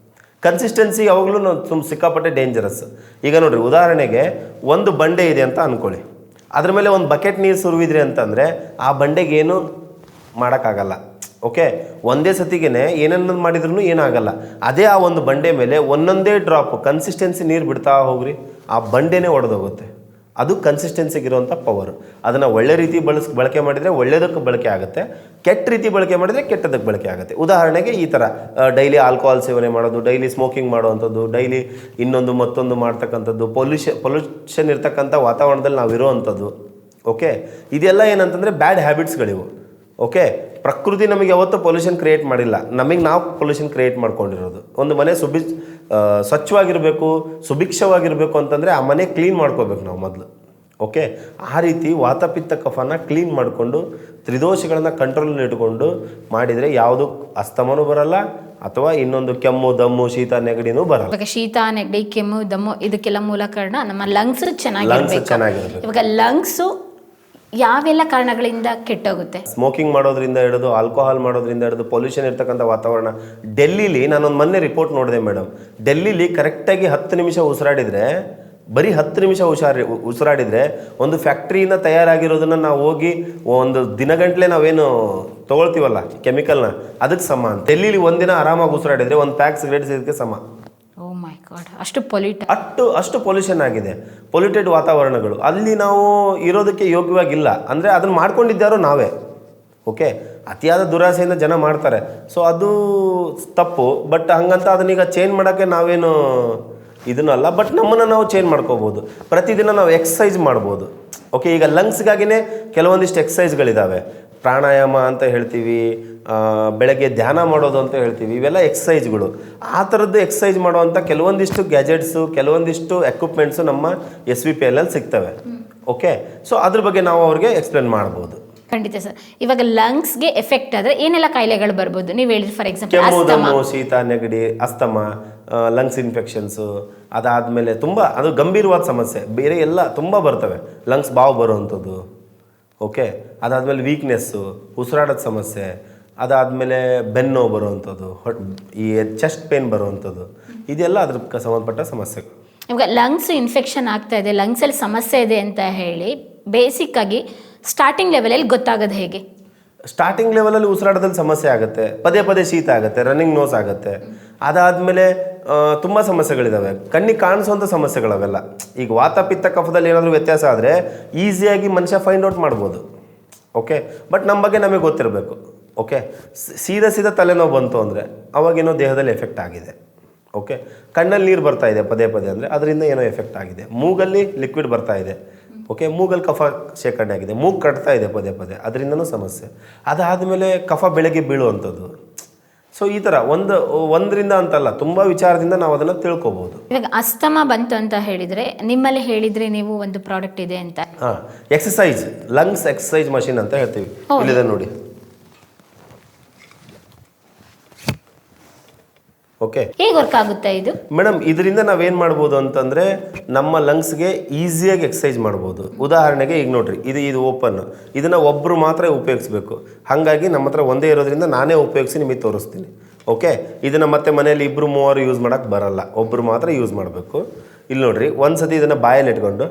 S2: ಕನ್ಸಿಸ್ಟೆನ್ಸಿ ಯಾವಾಗಲೂ ತುಂಬ ಸಿಕ್ಕಾಪಟ್ಟೆ ಡೇಂಜರಸ್. ಈಗ ನೋಡಿರಿ, ಉದಾಹರಣೆಗೆ ಒಂದು ಬಂಡೆ ಇದೆ ಅಂತ ಅಂದ್ಕೊಳ್ಳಿ, ಅದ್ರ ಮೇಲೆ ಒಂದು ಬಕೆಟ್ ನೀರು ಸುರುವಿದ್ರಿ ಅಂತಂದರೆ ಆ ಬಂಡೆಗೆ ಏನು ಮಾಡೋಕ್ಕಾಗಲ್ಲ. ಓಕೆ, ಒಂದೇ ಸತಿಗೆ ಏನನ್ನ ಮಾಡಿದ್ರೂ ಏನಾಗಲ್ಲ. ಅದೇ ಆ ಒಂದು ಬಂಡೆ ಮೇಲೆ ಒಂದೊಂದೇ ಡ್ರಾಪ್ ಕನ್ಸಿಸ್ಟೆನ್ಸಿ ನೀರು ಬಿಡ್ತಾ ಹೋಗ್ರಿ, ಆ ಬಂಡೆನೇ ಒಡೆದೋಗುತ್ತೆ. ಅದು ಕನ್ಸಿಸ್ಟೆನ್ಸಿಗಿರುವಂಥ ಪವರು. ಅದನ್ನು ಒಳ್ಳೆ ರೀತಿ ಬಳಕೆ ಮಾಡಿದರೆ ಒಳ್ಳೆಯದಕ್ಕೆ ಬಳಕೆ ಆಗುತ್ತೆ, ಕೆಟ್ಟ ರೀತಿ ಬಳಕೆ ಮಾಡಿದರೆ ಕೆಟ್ಟದಕ್ಕೆ ಬಳಕೆ ಆಗುತ್ತೆ. ಉದಾಹರಣೆಗೆ ಈ ಥರ ಡೈಲಿ ಆಲ್ಕೋಹಾಲ್ ಸೇವನೆ ಮಾಡೋದು, ಡೈಲಿ ಸ್ಮೋಕಿಂಗ್ ಮಾಡುವಂಥದ್ದು, ಡೈಲಿ ಇನ್ನೊಂದು ಮತ್ತೊಂದು ಮಾಡ್ತಕ್ಕಂಥದ್ದು, ಪೊಲ್ಯೂಷನ್ ಇರ್ತಕ್ಕಂಥ ವಾತಾವರಣದಲ್ಲಿ ನಾವು ಇರೋವಂಥದ್ದು. ಓಕೆ, ಇದೆಲ್ಲ ಏನಂತಂದರೆ ಬ್ಯಾಡ್ ಹ್ಯಾಬಿಟ್ಸ್ಗಳಿವು. ಓಕೆ, ಪ್ರಕೃತಿ ನಮಗೆ ಯಾವತ್ತೂ ಪೊಲ್ಯೂಷನ್ ಕ್ರಿಯೇಟ್ ಮಾಡಿಲ್ಲ, ನಮಗೆ ನಾವು ಪೊಲ್ಯೂಷನ್ ಕ್ರಿಯೇಟ್ ಮಾಡ್ಕೊಂಡಿರೋದು. ಒಂದು ಮನೆ ಸ್ವಚ್ಛವಾಗಿರಬೇಕು, ಸುಭಿಕ್ಷವಾಗಿರಬೇಕು ಅಂತಂದರೆ ಆ ಮನೆ ಕ್ಲೀನ್ ಮಾಡ್ಕೋಬೇಕು ನಾವು ಮೊದಲು. ಓಕೆ, ಆ ರೀತಿ ವಾತಪಿತ್ತ ಕಫನ ಕ್ಲೀನ್ ಮಾಡಿಕೊಂಡು ತ್ರಿದೋಷಗಳನ್ನು ಕಂಟ್ರೋಲಲ್ಲಿ ಇಟ್ಕೊಂಡು ಮಾಡಿದರೆ ಯಾವುದು ಅಸ್ತಮನೂ ಬರಲ್ಲ ಅಥವಾ ಇನ್ನೊಂದು ಕೆಮ್ಮು ದಮ್ಮು ಶೀತ ನೆಗಡಿನೂ ಬರಲ್ಲ.
S1: ಇವಾಗ ಶೀತ ನೆಗಡಿ ಕೆಮ್ಮು ದಮ್ಮು ಇದಕ್ಕೆಲ್ಲ ಮೂಲ ಕಾರಣ ನಮ್ಮ ಲಂಗ್ಸ್ ಚೆನ್ನಾಗಿರ್ಬೇಕು. ಇವಾಗ ಲಂಗ್ಸು ಯಾವೆಲ್ಲ ಕಾರಣಗಳಿಂದ ಕೆಟ್ಟೋಗುತ್ತೆ?
S2: ಸ್ಮೋಕಿಂಗ್ ಮಾಡೋದ್ರಿಂದ ಹಿಡಿದು ಆಲ್ಕೋಹಾಲ್ ಮಾಡೋದ್ರಿಂದ ಹಿಡಿದು ಪೊಲ್ಯೂಷನ್ ಇರ್ತಕ್ಕಂಥ ವಾತಾವರಣ. ಡೆಲ್ಲಿಲಿ ನಾನೊಂದು ಮೊನ್ನೆ ರಿಪೋರ್ಟ್ ನೋಡಿದೆ ಮೇಡಮ್, ಡೆಲ್ಲಿಲಿ ಕರೆಕ್ಟಾಗಿ 10 ನಿಮಿಷ ಉಸಿರಾಡಿದರೆ, ಬರೀ 10 ನಿಮಿಷ ಉಸಿರಾಡಿದರೆ ಒಂದು ಫ್ಯಾಕ್ಟ್ರಿಯಿಂದ ತಯಾರಾಗಿರೋದನ್ನು ನಾವು ಹೋಗಿ ಒಂದು ದಿನಗಂಟ್ಲೆ ನಾವೇನು ತೊಗೊಳ್ತೀವಲ್ಲ ಕೆಮಿಕಲ್ನ, ಅದಕ್ಕೆ ಸಮ ಅಂತ. ಡೆಲ್ಲಿಲಿ ಒಂದಿನ ಆರಾಮಾಗಿ ಉಸಿರಾಡಿದರೆ ಒಂದು ಪ್ಯಾಕ್ ಸಿಗರೇಟ್ ಸೇದಕ್ಕೆ ಸಮ.
S1: ಓ ಮೈ ಗಾಡ್, ಅಷ್ಟು
S2: ಅಷ್ಟು ಪೊಲ್ಯೂಷನ್ ಆಗಿದೆ, ಪೊಲ್ಯೂಟೆಡ್ ವಾತಾವರಣಗಳು. ಅಲ್ಲಿ ನಾವು ಇರೋದಕ್ಕೆ ಯೋಗ್ಯವಾಗಿಲ್ಲ. ಅಂದರೆ ಅದನ್ನು ಮಾಡ್ಕೊಂಡಿದ್ದಾರೋ ನಾವೇ. ಓಕೆ, ಅತಿಯಾದ ದುರಾಸೆಯಿಂದ ಜನ ಮಾಡ್ತಾರೆ, ಸೊ ಅದು ತಪ್ಪು. ಬಟ್ ಹಂಗಂತ ಅದನ್ನೀಗ ಚೇಂಜ್ ಮಾಡೋಕ್ಕೆ ನಾವೇನು ಇದನ್ನಲ್ಲ, ಬಟ್ ನಮ್ಮನ್ನು ನಾವು ಚೇಂಜ್ ಮಾಡ್ಕೋಬೋದು. ಪ್ರತಿದಿನ ನಾವು ಎಕ್ಸಸೈಸ್ ಮಾಡ್ಬೋದು. ಓಕೆ, ಈಗ ಲಂಗ್ಸ್ಗಾಗಿಯೇ ಕೆಲವೊಂದಿಷ್ಟು ಎಕ್ಸಸೈಸ್ಗಳಿದ್ದಾವೆ. ಪ್ರಾಣಾಯಾಮ ಅಂತ ಹೇಳ್ತೀವಿ, ಬೆಳಗ್ಗೆ ಧ್ಯಾನ ಮಾಡೋದು ಅಂತ ಹೇಳ್ತೀವಿ, ಇವೆಲ್ಲ ಎಕ್ಸಸೈಸ್ಗಳು. ಆ ಥರದ್ದು ಎಕ್ಸಸೈಸ್ ಮಾಡುವಂಥ ಕೆಲವೊಂದಿಷ್ಟು ಗ್ಯಾಜೆಟ್ಸು, ಕೆಲವೊಂದಿಷ್ಟು ಎಕ್ವಿಪ್ಮೆಂಟ್ಸು ನಮ್ಮ SVPL ಸಿಗ್ತವೆ. ಓಕೆ, ಸೊ ಅದ್ರ ಬಗ್ಗೆ ನಾವು ಅವ್ರಿಗೆ ಎಕ್ಸ್ಪ್ಲೇನ್ ಮಾಡ್ಬೋದು.
S1: ಖಂಡಿತ ಸರ್. ಇವಾಗ ಲಂಗ್ಸ್ಗೆ ಎಫೆಕ್ಟ್ ಆದರೆ ಏನೆಲ್ಲ ಕಾಯಿಲೆಗಳು ಬರ್ಬೋದು? ನೀವು ಹೇಳಿದ್ರಿ ಫಾರ್ ಎಕ್ಸಾಂಪಲ್
S2: ಕೆಮ್ಮು ದಮ್ಮು ಶೀತ ನೆಗಡಿ ಅಸ್ತಮ, ಲಂಗ್ಸ್ ಇನ್ಫೆಕ್ಷನ್ಸು, ಅದಾದಮೇಲೆ ತುಂಬ ಅದು ಗಂಭೀರವಾದ ಸಮಸ್ಯೆ. ಬೇರೆ ಎಲ್ಲ ತುಂಬ ಬರ್ತವೆ, ಲಂಗ್ಸ್ ಬಾವು ಬರುವಂಥದ್ದು. ಓಕೆ, ಅದಾದಮೇಲೆ ವೀಕ್ನೆಸ್ಸು, ಉಸಿರಾಡೋದ ಸಮಸ್ಯೆ, ಅದಾದಮೇಲೆ ಬೆನ್ನು ಬರುವಂಥದ್ದು, ಈ ಚೆಸ್ಟ್ ಪೇನ್ ಬರುವಂಥದ್ದು, ಇದೆಲ್ಲ ಅದ್ರ ಸಂಬಂಧಪಟ್ಟ ಸಮಸ್ಯೆಗಳು.
S1: ಇವಾಗ ಲಂಗ್ಸ್ ಇನ್ಫೆಕ್ಷನ್ ಆಗ್ತಾ ಇದೆ, ಲಂಗ್ಸಲ್ಲಿ ಸಮಸ್ಯೆ ಇದೆ ಅಂತ ಹೇಳಿ ಬೇಸಿಕ್ಕಾಗಿ ಸ್ಟಾರ್ಟಿಂಗ್ ಲೆವೆಲಲ್ಲಿ ಗೊತ್ತಾಗೋದು ಹೇಗೆ?
S2: ಸ್ಟಾರ್ಟಿಂಗ್ ಲೆವೆಲಲ್ಲಿ ಉಸಿರಾಟದಲ್ಲಿ ಸಮಸ್ಯೆ ಆಗುತ್ತೆ, ಪದೇ ಶೀತ ಆಗುತ್ತೆ, ರನ್ನಿಂಗ್ ನೋಸ್ ಆಗುತ್ತೆ. ಅದಾದಮೇಲೆ ತುಂಬ ಸಮಸ್ಯೆಗಳಿದ್ದಾವೆ, ಕಣ್ಣಿಗೆ ಕಾಣಿಸುವಂಥ ಸಮಸ್ಯೆಗಳವೆಲ್ಲ. ಈಗ ವಾತಪಿತ್ತ ಕಫದಲ್ಲಿ ಏನಾದರೂ ವ್ಯತ್ಯಾಸ ಆದರೆ ಈಸಿಯಾಗಿ ಮನುಷ್ಯ ಫೈಂಡ್ ಔಟ್ ಮಾಡ್ಬೋದು. ಓಕೆ, ಬಟ್ ನಮ್ಮ ಬಗ್ಗೆ ನಮಗೆ ಗೊತ್ತಿರಬೇಕು. ಓಕೆ, ಸೀದಾ ತಲೆನೋವು ಬಂತು ಅಂದರೆ ಅವಾಗೇನೋ ದೇಹದಲ್ಲಿ ಎಫೆಕ್ಟ್ ಆಗಿದೆ. ಓಕೆ, ಕಣ್ಣಲ್ಲಿ ನೀರು ಬರ್ತಾ ಇದೆ ಪದೇ ಅಂದರೆ ಅದರಿಂದ ಏನೋ ಎಫೆಕ್ಟ್ ಆಗಿದೆ. ಮೂಗಲ್ಲಿ ಲಿಕ್ವಿಡ್ ಬರ್ತಾ ಇದೆ. ಓಕೆ, ಮೂಗಲ್ಲಿ ಕಫ ಶೇಖರಣೆ ಆಗಿದೆ, ಮೂಗು ಕಟ್ತಾ ಇದೆ ಪದೇ ಅದರಿಂದನೂ ಸಮಸ್ಯೆ. ಅದಾದಮೇಲೆ ಕಫ ಬೆಳಗ್ಗೆ ಬೀಳುವಂಥದ್ದು. ಸೊ ಈ ಥರ ಒಂದರಿಂದ ಅಂತಲ್ಲ, ತುಂಬ ವಿಚಾರದಿಂದ ನಾವು ಅದನ್ನು ತಿಳ್ಕೊಬೋದು.
S1: ಇವಾಗ ಅಸ್ತಮಾ ಬಂತು ಅಂತ ಹೇಳಿದರೆ ನಿಮ್ಮಲ್ಲಿ ಹೇಳಿದರೆ ನೀವು ಒಂದು ಪ್ರಾಡಕ್ಟ್ ಇದೆ ಅಂತ.
S2: ಹಾಂ, ಎಕ್ಸಸೈಸ್, ಲಂಗ್ಸ್ ಎಕ್ಸಸೈಸ್ ಮಷಿನ್ ಅಂತ ಹೇಳ್ತೀವಿ. ಇಲ್ಲಿದೆ ನೋಡಿ. ಓಕೆ,
S1: ಹೇಗೆ ವರ್ಕ್ ಆಗುತ್ತೆ ಇದು
S2: ಮೇಡಮ್? ಇದರಿಂದ ನಾವೇನು ಮಾಡ್ಬೋದು ಅಂತಂದರೆ ನಮ್ಮ ಲಂಗ್ಸ್ಗೆ ಈಸಿಯಾಗಿ ಎಕ್ಸಸೈಸ್ ಮಾಡ್ಬೋದು. ಉದಾಹರಣೆಗೆ ಈಗ ನೋಡ್ರಿ, ಇದು ಓಪನ್, ಇದನ್ನು ಒಬ್ಬರು ಮಾತ್ರ ಉಪಯೋಗಿಸ್ಬೇಕು. ಹಾಗಾಗಿ ನಮ್ಮ ಹತ್ರ ಒಂದೇ ಇರೋದ್ರಿಂದ ನಾನೇ ಉಪಯೋಗಿಸಿ ನಿಮಗೆ ತೋರಿಸ್ತೀನಿ. ಓಕೆ, ಇದನ್ನು ಮತ್ತೆ ಮನೆಯಲ್ಲಿ 2-3 ಯೂಸ್ ಮಾಡೋಕ್ಕೆ ಬರಲ್ಲ, ಒಬ್ಬರು ಮಾತ್ರ ಯೂಸ್ ಮಾಡಬೇಕು. ಇಲ್ಲಿ ನೋಡ್ರಿ, ಒಂದು ಸತಿ ಇದನ್ನು ಬಾಯಲ್ಲಿ ಇಟ್ಕೊಂಡು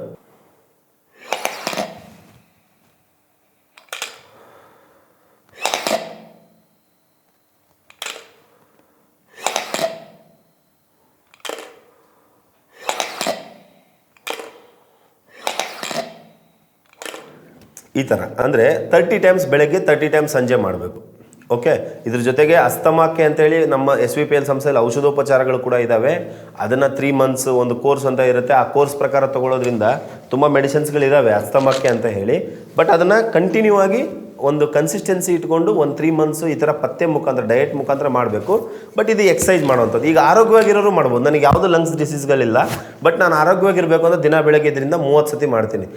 S2: ಈ ಥರ, ಅಂದರೆ 30 ಟೈಮ್ಸ್ ಬೆಳಗ್ಗೆ 30 ಟೈಮ್ಸ್ ಸಂಜೆ ಮಾಡಬೇಕು. ಓಕೆ, ಇದ್ರ ಜೊತೆಗೆ ಅಸ್ತಮಾಕ್ಕೆ ಅಂತೇಳಿ ನಮ್ಮ SVPL ಸಂಸ್ಥೆಯಲ್ಲಿ ಔಷಧೋಪಚಾರಗಳು ಕೂಡ ಇದ್ದಾವೆ. ಅದನ್ನು 3 ಮಂತ್ಸ್ ಒಂದು ಕೋರ್ಸ್ ಅಂತ ಇರುತ್ತೆ. ಆ ಕೋರ್ಸ್ ಪ್ರಕಾರ ತೊಗೊಳೋದ್ರಿಂದ ತುಂಬ ಮೆಡಿಸಿನ್ಸ್ಗಳಿದ್ದಾವೆ ಅಸ್ತಮಾಕ್ಕೆ ಅಂತ ಹೇಳಿ. ಬಟ್ ಅದನ್ನು ಕಂಟಿನ್ಯೂ ಆಗಿ ಒಂದು ಕನ್ಸಿಸ್ಟೆನ್ಸಿ ಇಟ್ಕೊಂಡು ಒಂದು 3 ಮಂತ್ಸು ಈ ಥರ ಪತ್ತೆ ಮುಖಾಂತರ, ಡಯಟ್ ಮುಖಾಂತರ ಮಾಡಬೇಕು. ಬಟ್ ಇದು ಎಕ್ಸಸೈಸ್ ಮಾಡುವಂಥದ್ದು. ಈಗ ಆರೋಗ್ಯವಾಗಿರೋರು ಮಾಡ್ಬೋದು. ನನಗೆ ಯಾವುದೂ ಲಂಗ್ಸ್ ಡಿಸೀಸ್ಗಳಿಲ್ಲ, ಬಟ್ ನಾನು ಆರೋಗ್ಯವಾಗಿರಬೇಕು ಅಂದರೆ ದಿನ ಬೆಳಗ್ಗೆ ಇದರಿಂದ 30 ಸತಿ ಮಾಡ್ತೀನಿ.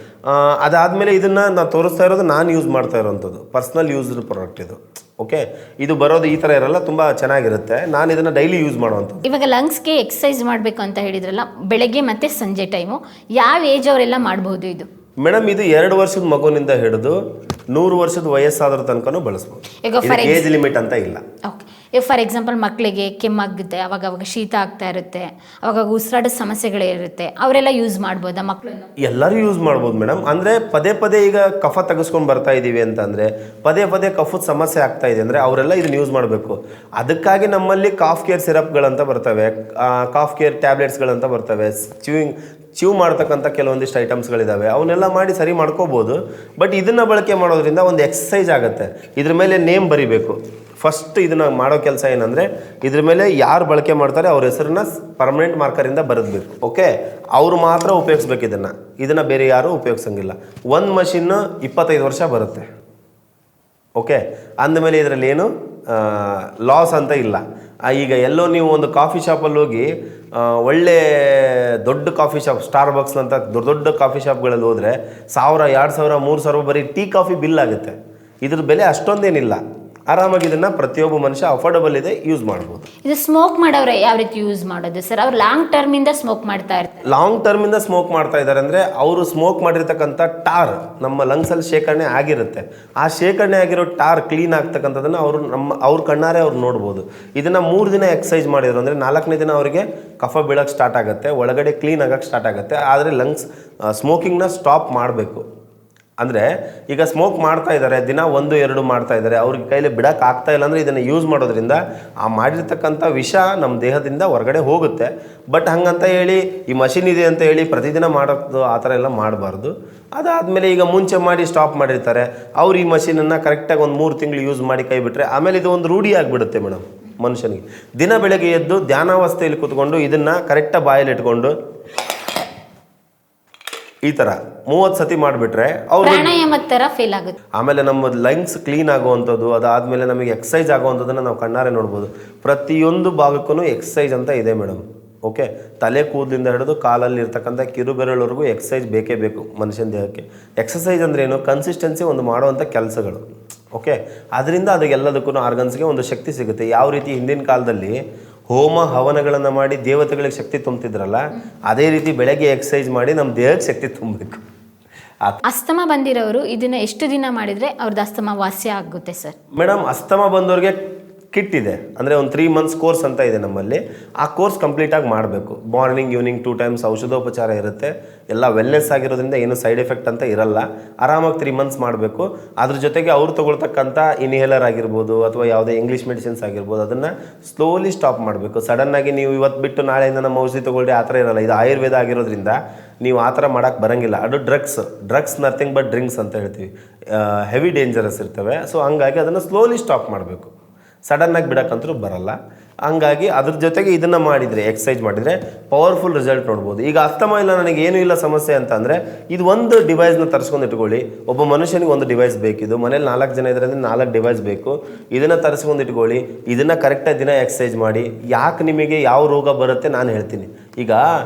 S2: ಅದಾದಮೇಲೆ ಇದನ್ನು ನಾನು ತೋರಿಸ್ತಾ ಇರೋದು ನಾನು ಯೂಸ್ ಮಾಡ್ತಾ ಇರೋವಂಥದ್ದು, ಪರ್ಸ್ನಲ್ ಯೂಸ್ಡ್ ಪ್ರಾಡಕ್ಟ್ ಇದು. ಓಕೆ, ಇದು ಬರೋದು ಈ ಥರ ಇರಲ್ಲ, ತುಂಬ ಚೆನ್ನಾಗಿರುತ್ತೆ. ನಾನು ಇದನ್ನು ಡೈಲಿ ಯೂಸ್ ಮಾಡುವಂಥದ್ದು.
S1: ಇವಾಗ ಲಂಗ್ಸ್ಗೆ ಎಕ್ಸಸೈಸ್ ಮಾಡಬೇಕು ಅಂತ ಹೇಳಿದ್ರಲ್ಲ, ಬೆಳಗ್ಗೆ ಮತ್ತು ಸಂಜೆ ಟೈಮು ಯಾವ ಏಜ್ ಅವರೆಲ್ಲ ಮಾಡಬಹುದು ಇದು?
S2: ಮೇಡಮ್, ಇದು 2 ವರ್ಷದ ಮಗುವಿನಿಂದ ಹಿಡಿದು 100 ವರ್ಷದ ವಯಸ್ಸಾದ್ರ ತನಕನೂ ಬಳಸ್ಬೋದು. ಏಜ್ ಲಿಮಿಟ್ ಅಂತ ಇಲ್ಲ.
S1: ಓಕೆ, ಈಗ ಫಾರ್ ಎಕ್ಸಾಂಪಲ್ ಮಕ್ಕಳಿಗೆ ಕೆಮ್ಮಾಗುತ್ತೆ, ಅವಾಗ ಶೀತ ಆಗ್ತಾ ಇರುತ್ತೆ, ಅವಾಗ ಉಸಿರಾಟದ ಸಮಸ್ಯೆಗಳೇ ಇರುತ್ತೆ, ಅವರೆಲ್ಲ ಯೂಸ್ ಮಾಡ್ಬೋದಾ ಮಕ್ಕಳನ್ನು?
S2: ಎಲ್ಲರೂ ಯೂಸ್ ಮಾಡ್ಬೋದು ಮೇಡಮ್. ಅಂದರೆ ಪದೇ ಈಗ ಕಫ ತೆಗೆಸ್ಕೊಂಡು ಬರ್ತಾ ಇದ್ದೀವಿ ಅಂತಂದರೆ, ಪದೇ ಕಫದ ಸಮಸ್ಯೆ ಆಗ್ತಾ ಇದೆ ಅಂದರೆ ಅವರೆಲ್ಲ ಇದನ್ನು ಯೂಸ್ ಮಾಡಬೇಕು. ಅದಕ್ಕಾಗಿ ನಮ್ಮಲ್ಲಿ ಕಾಫ್ ಕೇರ್ ಸಿರಪ್ಗಳಂತ ಬರ್ತವೆ, ಕಾಫ್ ಕೇರ್ ಟ್ಯಾಬ್ಲೆಟ್ಸ್ಗಳಂತ ಬರ್ತವೆ, ಚ್ಯೂ ಮಾಡ್ತಕ್ಕಂಥ ಕೆಲವೊಂದಿಷ್ಟು ಐಟಮ್ಸ್ಗಳಿದ್ದಾವೆ. ಅವನ್ನೆಲ್ಲ ಮಾಡಿ ಸರಿ ಮಾಡ್ಕೋಬೋದು. ಬಟ್ ಇದನ್ನು ಬಳಕೆ ಮಾಡೋದ್ರಿಂದ ಒಂದು ಎಕ್ಸಸೈಸ್ ಆಗುತ್ತೆ. ಇದ್ರ ಮೇಲೆ ನೇಮ್ ಬರಿಬೇಕು. ಫಸ್ಟ್ ಇದನ್ನು ಮಾಡೋ ಕೆಲಸ ಏನಂದರೆ, ಇದ್ರ ಮೇಲೆ ಯಾರು ಬಳಕೆ ಮಾಡ್ತಾರೆ ಅವ್ರ ಹೆಸರನ್ನ ಪರ್ಮನೆಂಟ್ ಮಾರ್ಕರಿಂದ ಬರೆದಬೇಕು. ಓಕೆ, ಅವರು ಮಾತ್ರ ಉಪಯೋಗಿಸ್ಬೇಕು ಇದನ್ನು ಬೇರೆ ಯಾರೂ ಉಪಯೋಗಿಸಂಗಿಲ್ಲ. ಒಂದು ಮಷಿನ್ನು 25 ವರ್ಷ ಬರುತ್ತೆ. ಓಕೆ, ಅಂದಮೇಲೆ ಇದರಲ್ಲಿ ಏನು ಲಾಸ್ ಅಂತ ಇಲ್ಲ. ಈಗ ಎಲ್ಲೋ ನೀವು ಒಂದು ಕಾಫಿ ಶಾಪಲ್ಲಿ ಹೋಗಿ ಒಳ್ಳೆ ದೊಡ್ಡ ಕಾಫಿ ಶಾಪ್, ಸ್ಟಾರ್ ಬಕ್ಸ್ ಅಂತ ದೊಡ್ಡ ಕಾಫಿ ಶಾಪ್ಗಳಲ್ಲಿ ಹೋದರೆ 1000, 2000, 3000 ಬರೀ ಟೀ ಕಾಫಿ ಬಿಲ್ ಆಗುತ್ತೆ. ಇದ್ರ ಬೆಲೆ ಅಷ್ಟೊಂದೇನಿಲ್ಲ. ಆರಾಮಾಗಿ ಇದನ್ನು ಪ್ರತಿಯೊಬ್ಬ ಮನುಷ್ಯ ಅಫೋರ್ಡಬಲ್ ಇದೆ, ಯೂಸ್ ಮಾಡ್ಬೋದು.
S1: ಇದು ಸ್ಮೋಕ್ ಮಾಡೋರು ಯಾವ ರೀತಿ ಯೂಸ್ ಮಾಡೋದು ಸರ್? ಅವ್ರು ಲಾಂಗ್ ಟರ್ಮಿಂದ ಸ್ಮೋಕ್ ಮಾಡ್ತಾ ಇರ್ತಾರೆ.
S2: ಲಾಂಗ್ ಟರ್ಮಿಂದ ಸ್ಮೋಕ್ ಮಾಡ್ತಾ ಇದ್ದಾರೆ ಅಂದರೆ ಅವರು ಸ್ಮೋಕ್ ಮಾಡಿರ್ತಕ್ಕಂಥ ಟಾರ್ ನಮ್ಮ ಲಂಗ್ಸಲ್ಲಿ ಶೇಖರಣೆ ಆಗಿರುತ್ತೆ. ಆ ಶೇಖರಣೆ ಆಗಿರೋ ಟಾರ್ ಕ್ಲೀನ್ ಆಗ್ತಕ್ಕಂಥದ್ದನ್ನು ಅವ್ರ ಕಣ್ಣಾರೆ ಅವ್ರು ನೋಡ್ಬೋದು. ಇದನ್ನು 3 ದಿನ ಎಕ್ಸಸೈಸ್ ಮಾಡಿದ್ರು ಅಂದರೆ 4ನೇ ದಿನ ಅವರಿಗೆ ಕಫ ಬೀಳಕ್ಕೆ ಸ್ಟಾರ್ಟ್ ಆಗುತ್ತೆ, ಒಳಗಡೆ ಕ್ಲೀನ್ ಆಗೋಕ್ಕೆ ಸ್ಟಾರ್ಟ್ ಆಗುತ್ತೆ. ಆದರೆ ಲಂಗ್ಸ್ ಸ್ಮೋಕಿಂಗ್ನ ಸ್ಟಾಪ್ ಮಾಡಬೇಕು. ಅಂದರೆ ಈಗ ಸ್ಮೋಕ್ ಮಾಡ್ತಾ ಇದ್ದಾರೆ, ದಿನ 1-2 ಮಾಡ್ತಾ ಇದ್ದಾರೆ, ಅವ್ರಿಗೆ ಕೈಲಿ ಬಿಡೋಕೆ ಆಗ್ತಾ ಇಲ್ಲ ಅಂದರೆ ಇದನ್ನು ಯೂಸ್ ಮಾಡೋದ್ರಿಂದ ಆ ಮಾಡಿರ್ತಕ್ಕಂಥ ವಿಷ ನಮ್ಮ ದೇಹದಿಂದ ಹೊರಗಡೆ ಹೋಗುತ್ತೆ. ಬಟ್ ಹಂಗಂತ ಹೇಳಿ ಈ ಮಷಿನ್ ಇದೆ ಅಂತ ಹೇಳಿ ಪ್ರತಿದಿನ ಮಾಡೋದು ಆ ಥರ ಎಲ್ಲ ಮಾಡಬಾರ್ದು. ಅದಾದಮೇಲೆ ಈಗ ಮುಂಚೆ ಮಾಡಿ ಸ್ಟಾಪ್ ಮಾಡಿರ್ತಾರೆ, ಅವ್ರು ಈ ಮಷಿನನ್ನು ಕರೆಕ್ಟಾಗಿ ಒಂದು 3 ತಿಂಗಳು ಯೂಸ್ ಮಾಡಿ ಕೈ ಬಿಟ್ಟರೆ ಆಮೇಲೆ ಇದು ಒಂದು ರೂಢಿ ಆಗಿಬಿಡುತ್ತೆ ಮೇಡಮ್ ಮನುಷ್ಯನಿಗೆ. ದಿನ ಬೆಳಗ್ಗೆ ಎದ್ದು ಧ್ಯಾನಾವಸ್ಥೆಯಲ್ಲಿ ಕೂತ್ಕೊಂಡು ಇದನ್ನು ಕರೆಕ್ಟಾಗಿ ಬಾಯಲ್ಲಿ ಇಟ್ಕೊಂಡು ಈ ಥರ 30 ಸತಿ ಮಾಡಿಬಿಟ್ರೆ ಅವ್ರು
S1: ಪ್ರಾಣಾಯಾಮದ ಥರ ಫೀಲ್ ಆಗುತ್ತೆ.
S2: ಆಮೇಲೆ ನಮ್ಮ ಲಂಗ್ಸ್ ಕ್ಲೀನ್ ಆಗುವಂಥದ್ದು, ಅದಾದಮೇಲೆ ನಮಗೆ ಎಕ್ಸಸೈಸ್ ಆಗುವಂಥದ್ದನ್ನು ನಾವು ಕಣ್ಣಾರೆ ನೋಡ್ಬೋದು. ಪ್ರತಿಯೊಂದು ಭಾಗಕ್ಕೂ ಎಕ್ಸಸೈಸ್ ಅಂತ ಇದೆ ಮೇಡಮ್. ಓಕೆ, ತಲೆ ಕೂದಲಿಂದ ಹಿಡಿದು ಕಾಲಲ್ಲಿ ಇರ್ತಕ್ಕಂಥ ಕಿರುಬೆರಳವರೆಗೂ ಎಕ್ಸಸೈಸ್ ಬೇಕೇ ಬೇಕು ಮನುಷ್ಯನ ದೇಹಕ್ಕೆ. ಎಕ್ಸಸೈಸ್ ಅಂದ್ರೆ ಏನು? ಕನ್ಸಿಸ್ಟೆನ್ಸಿ ಒಂದು ಮಾಡುವಂಥ ಕೆಲಸಗಳು. ಓಕೆ, ಅದರಿಂದ ಅದಕ್ಕೆಲ್ಲದಕ್ಕೂ ಆರ್ಗನ್ಸ್ಗೆ ಒಂದು ಶಕ್ತಿ ಸಿಗುತ್ತೆ. ಯಾವ ರೀತಿ ಹಿಂದಿನ ಕಾಲದಲ್ಲಿ ಹೋಮ ಹವನಗಳನ್ನು ಮಾಡಿ ದೇವತೆಗಳಿಗೆ ಶಕ್ತಿ ತುಂಬ್ತಿದ್ರಲ್ಲ, ಅದೇ ರೀತಿ ಬೆಳಗ್ಗೆ ಎಕ್ಸಸೈಸ್ ಮಾಡಿ ನಮ್ಮ ದೇಹಕ್ಕೆ ಶಕ್ತಿ ತುಂಬಬೇಕು.
S1: ಅಸ್ತಮಾ ಬಂದಿರೋರು ಇದನ್ನ ಎಷ್ಟು ದಿನ ಮಾಡಿದರೆ ಅವ್ರದ್ದು ಅಸ್ತಮಾ ವಾಸಿ ಆಗುತ್ತೆ ಸರ್?
S2: ಮೇಡಮ್, ಅಸ್ತಮಾ ಬಂದವ್ರಿಗೆ ಕಿಟ್ ಇದೆ, ಅಂದರೆ ಒಂದು 3 ಮಂತ್ಸ್ ಕೋರ್ಸ್ ಅಂತ ಇದೆ ನಮ್ಮಲ್ಲಿ. ಆ ಕೋರ್ಸ್ ಕಂಪ್ಲೀಟಾಗಿ ಮಾಡಬೇಕು. ಮಾರ್ನಿಂಗ್ ಈವ್ನಿಂಗ್ 2 ಟೈಮ್ಸ್ ಔಷಧೋಪಚಾರ ಇರುತ್ತೆ. ಎಲ್ಲ ವೆಲ್ನೆಸ್ ಆಗಿರೋದ್ರಿಂದ ಏನು ಸೈಡ್ ಎಫೆಕ್ಟ್ ಅಂತ ಇರಲ್ಲ. ಆರಾಮಾಗಿ 3 ಮಂತ್ಸ್ ಮಾಡಬೇಕು. ಅದ್ರ ಜೊತೆಗೆ ಅವ್ರು ತೊಗೊಳ್ತಕ್ಕಂಥ ಇನ್ಹೇಲರ್ ಆಗಿರ್ಬೋದು ಅಥವಾ ಯಾವುದೇ ಇಂಗ್ಲೀಷ್ ಮೆಡಿಸಿನ್ಸ್ ಆಗಿರ್ಬೋದು, ಅದನ್ನು ಸ್ಲೋಲಿ ಸ್ಟಾಪ್ ಮಾಡಬೇಕು. ಸಡನ್ನಾಗಿ ನೀವು ಇವತ್ತು ಬಿಟ್ಟು ನಾಳೆಯಿಂದ ನಮ್ಮ ಔಷಧಿ ತೊಗೊಳ್ಳಿ ಆ ಥರ ಇರಲ್ಲ. ಇದು ಆಯುರ್ವೇದ ಆಗಿರೋದ್ರಿಂದ ನೀವು ಆ ಥರ ಮಾಡೋಕ್ಕೆ ಬರೋಂಗಿಲ್ಲ. ಅದು ಡ್ರಗ್ಸ್ ನಥಿಂಗ್ ಬಟ್ ಡ್ರಿಂಕ್ಸ್ ಅಂತ ಹೇಳ್ತೀವಿ. ಹೆವಿ ಡೇಂಜರಸ್ ಇರ್ತವೆ. ಸೊ ಹಂಗಾಗಿ ಅದನ್ನು ಸ್ಲೋಲಿ ಸ್ಟಾಪ್ ಮಾಡಬೇಕು. ಸಡನ್ನಾಗಿ ಬಿಡೋಕ್ಕಂತೂ ಬರಲ್ಲ. ಹಂಗಾಗಿ ಅದ್ರ ಜೊತೆಗೆ ಇದನ್ನು ಮಾಡಿದರೆ ಎಕ್ಸಸೈಸ್ ಮಾಡಿದರೆ ಪವರ್ಫುಲ್ ರಿಸಲ್ಟ್ ನೋಡ್ಬೋದು. ಈಗ ಅಸ್ತಮ ಇಲ್ಲ, ನನಗೆ ಏನೂ ಇಲ್ಲ ಸಮಸ್ಯೆ ಅಂತ ಅಂದರೆ ಇದು ಒಂದು ಡಿವೈಸ್ನ ತರಿಸ್ಕೊಂಡು ಇಟ್ಕೊಳ್ಳಿ. ಒಬ್ಬ ಮನುಷ್ಯನಿಗೆ ಒಂದು ಡಿವೈಸ್ ಬೇಕಿದ್ದು, ಮನೇಲಿ 4 ಜನ ಇದ್ರೆ 4 ಡಿವೈಸ್ ಬೇಕು. ಇದನ್ನು ತರಿಸ್ಕೊಂಡು ಇಟ್ಕೊಳ್ಳಿ, ಇದನ್ನು ಕರೆಕ್ಟಾಗಿ ದಿನ ಎಕ್ಸಸೈಸ್ ಮಾಡಿ. ಯಾಕೆ ನಿಮಗೆ ಯಾವ ರೋಗ ಬರುತ್ತೆ ನಾನು ಹೇಳ್ತೀನಿ. ಈಗ